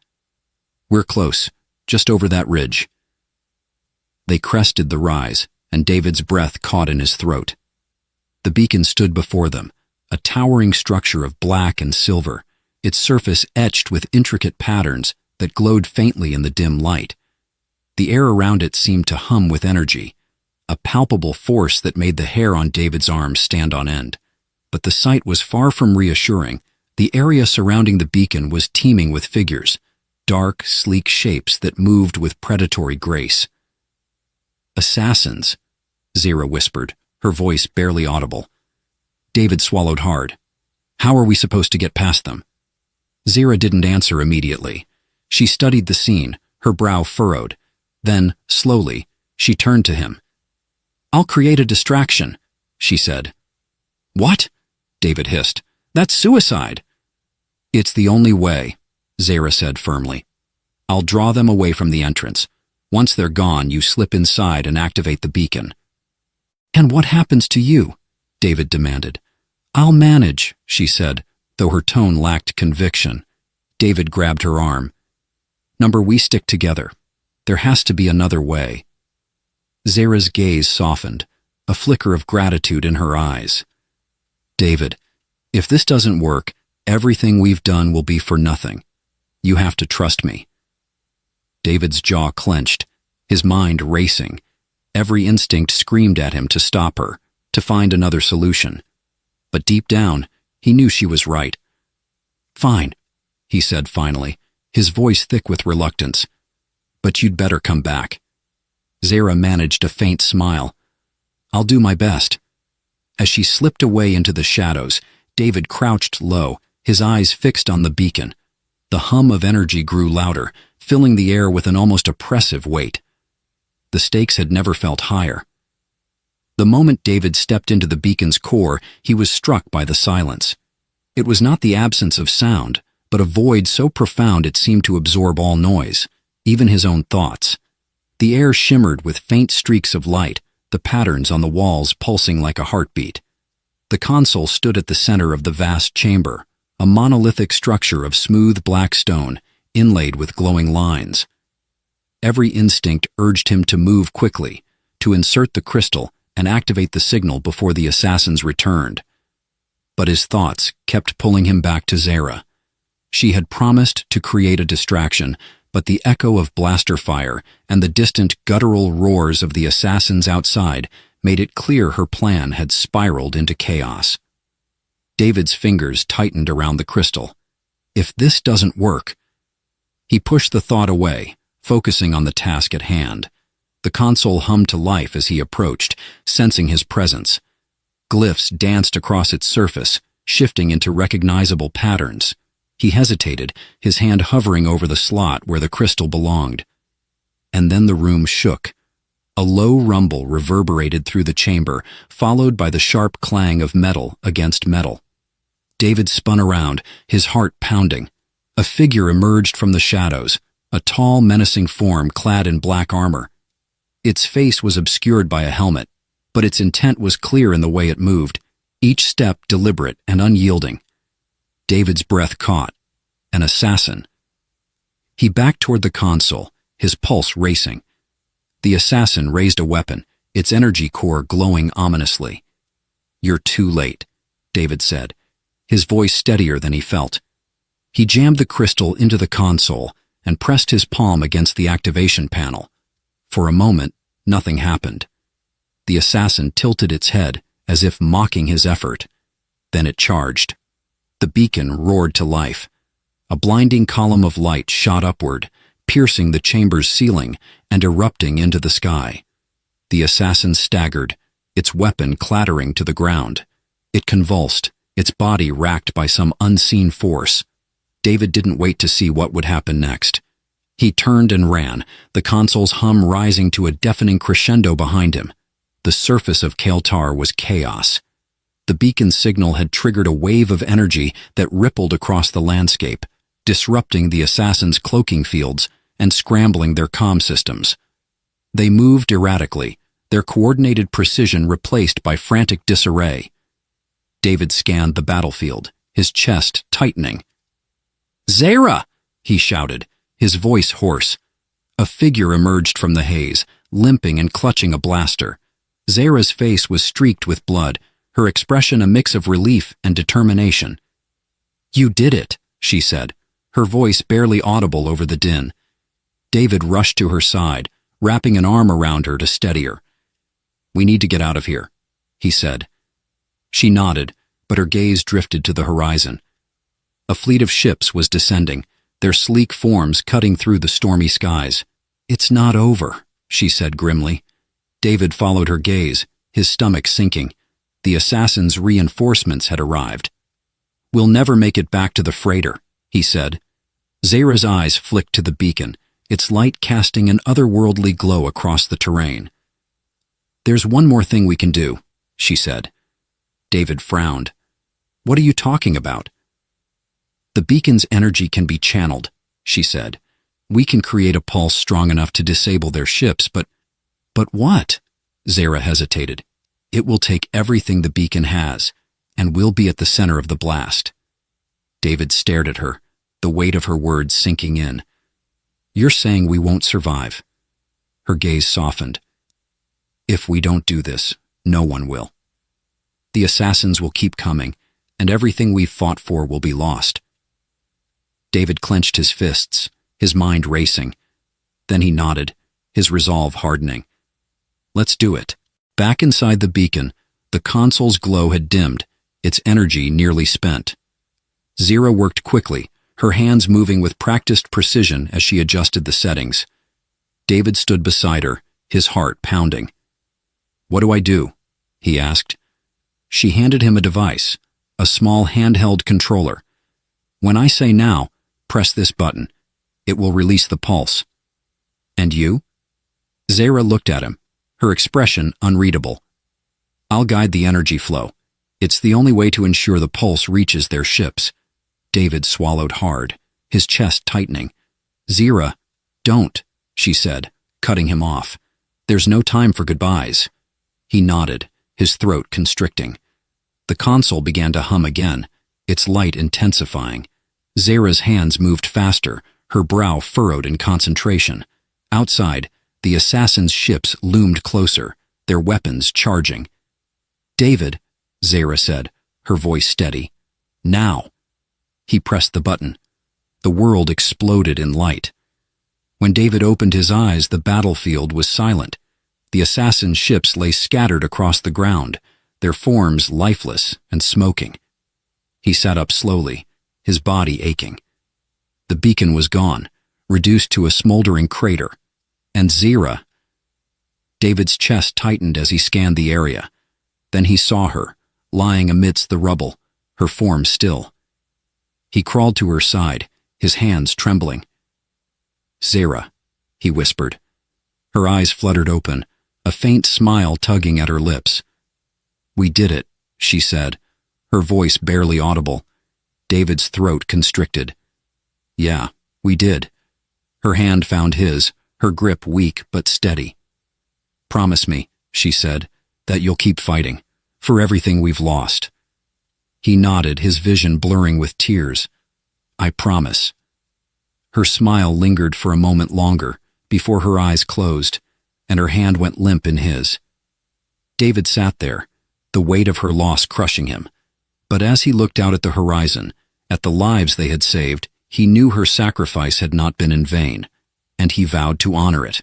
We're close, just over that ridge. They crested the rise, and David's breath caught in his throat. The beacon stood before them, a towering structure of black and silver, its surface etched with intricate patterns that glowed faintly in the dim light. The air around it seemed to hum with energy, a palpable force that made the hair on David's arms stand on end. But the sight was far from reassuring. The area surrounding the beacon was teeming with figures, dark, sleek shapes that moved with predatory grace. Assassins, Zira whispered, her voice barely audible. David swallowed hard. How are we supposed to get past them? Zira didn't answer immediately. She studied the scene, her brow furrowed. Then, slowly, she turned to him. I'll create a distraction, she said. What? David hissed. That's suicide. It's the only way, Zara said firmly. "I'll draw them away from the entrance. Once they're gone, you slip inside and activate the beacon." "And what happens to you?" David demanded. "I'll manage," she said, though her tone lacked conviction. David grabbed her arm. "Number, we stick together. There has to be another way." Zara's gaze softened, a flicker of gratitude in her eyes. "David, if this doesn't work, everything we've done will be for nothing. You have to trust me." David's jaw clenched, his mind racing. Every instinct screamed at him to stop her, to find another solution. But deep down, he knew she was right. "Fine," he said finally, his voice thick with reluctance. "But you'd better come back." Zara managed a faint smile. "I'll do my best." As she slipped away into the shadows, David crouched low, his eyes fixed on the beacon. The hum of energy grew louder, filling the air with an almost oppressive weight. The stakes had never felt higher. The moment David stepped into the beacon's core, he was struck by the silence. It was not the absence of sound, but a void so profound it seemed to absorb all noise, even his own thoughts. The air shimmered with faint streaks of light, the patterns on the walls pulsing like a heartbeat. The console stood at the center of the vast chamber, a monolithic structure of smooth black stone, inlaid with glowing lines. Every instinct urged him to move quickly, to insert the crystal and activate the signal before the assassins returned. But his thoughts kept pulling him back to Zara. She had promised to create a distraction, but the echo of blaster fire and the distant guttural roars of the assassins outside made it clear her plan had spiraled into chaos. David's fingers tightened around the crystal. If this doesn't work... He pushed the thought away, focusing on the task at hand. The console hummed to life as he approached, sensing his presence. Glyphs danced across its surface, shifting into recognizable patterns. He hesitated, his hand hovering over the slot where the crystal belonged. And then the room shook. A low rumble reverberated through the chamber, followed by the sharp clang of metal against metal. David spun around, his heart pounding. A figure emerged from the shadows, a tall, menacing form clad in black armor. Its face was obscured by a helmet, but its intent was clear in the way it moved, each step deliberate and unyielding. David's breath caught. An assassin. He backed toward the console, his pulse racing. The assassin raised a weapon, its energy core glowing ominously. "You're too late," David said, his voice steadier than he felt. He jammed the crystal into the console and pressed his palm against the activation panel. For a moment, nothing happened. The assassin tilted its head, as if mocking his effort. Then it charged. The beacon roared to life. A blinding column of light shot upward, piercing the chamber's ceiling and erupting into the sky. The assassin staggered, its weapon clattering to the ground. It convulsed, its body racked by some unseen force. David didn't wait to see what would happen next. He turned and ran, the console's hum rising to a deafening crescendo behind him. The surface of Kael'tar was chaos. The beacon's signal had triggered a wave of energy that rippled across the landscape, disrupting the assassins' cloaking fields and scrambling their comm systems. They moved erratically, their coordinated precision replaced by frantic disarray. David scanned the battlefield, his chest tightening. "Zara!" he shouted, his voice hoarse. A figure emerged from the haze, limping and clutching a blaster. Zara's face was streaked with blood, her expression a mix of relief and determination. "You did it," she said, her voice barely audible over the din. David rushed to her side, wrapping an arm around her to steady her. "We need to get out of here," he said. She nodded, but her gaze drifted to the horizon. A fleet of ships was descending, their sleek forms cutting through the stormy skies. "It's not over," she said grimly. David followed her gaze, his stomach sinking. The assassins' reinforcements had arrived. "We'll never make it back to the freighter," he said. Zara's eyes flicked to the beacon, its light casting an otherworldly glow across the terrain. "There's one more thing we can do," she said. David frowned. "What are you talking about?" "The beacon's energy can be channeled," she said. "We can create a pulse strong enough to disable their ships, but what?" Zara hesitated. "It will take everything the beacon has, and we'll be at the center of the blast." David stared at her, the weight of her words sinking in. "You're saying we won't survive?" Her gaze softened. "If we don't do this, no one will. The assassins will keep coming, and everything we've fought for will be lost." David clenched his fists, his mind racing. Then he nodded, his resolve hardening. "Let's do it." Back inside the beacon, the console's glow had dimmed, its energy nearly spent. Zira worked quickly, her hands moving with practiced precision as she adjusted the settings. David stood beside her, his heart pounding. "What do I do?" he asked. She handed him a device, a small handheld controller. "When I say now, press this button. It will release the pulse." "And you?" Zara looked at him, her expression unreadable. "I'll guide the energy flow. It's the only way to ensure the pulse reaches their ships." David swallowed hard, his chest tightening. "Zira, don't," she said, cutting him off. "There's no time for goodbyes." He nodded, his throat constricting. The console began to hum again, its light intensifying. Zara's hands moved faster, her brow furrowed in concentration. Outside, the assassins' ships loomed closer, their weapons charging. "David," Zara said, her voice steady. "Now." He pressed the button. The world exploded in light. When David opened his eyes, the battlefield was silent. The assassin ships lay scattered across the ground, their forms lifeless and smoking. He sat up slowly, his body aching. The beacon was gone, reduced to a smoldering crater. And Zira. David's chest tightened as he scanned the area. Then he saw her, lying amidst the rubble, her form still. He crawled to her side, his hands trembling. "Zira," he whispered. Her eyes fluttered open, a faint smile tugging at her lips. "We did it," she said, her voice barely audible. David's throat constricted. "Yeah, we did." Her hand found his, her grip weak but steady. "Promise me," she said, "that you'll keep fighting, for everything we've lost." He nodded, his vision blurring with tears. "I promise." Her smile lingered for a moment longer, before her eyes closed, and her hand went limp in his. David sat there, the weight of her loss crushing him. But as he looked out at the horizon, at the lives they had saved, he knew her sacrifice had not been in vain, and he vowed to honor it.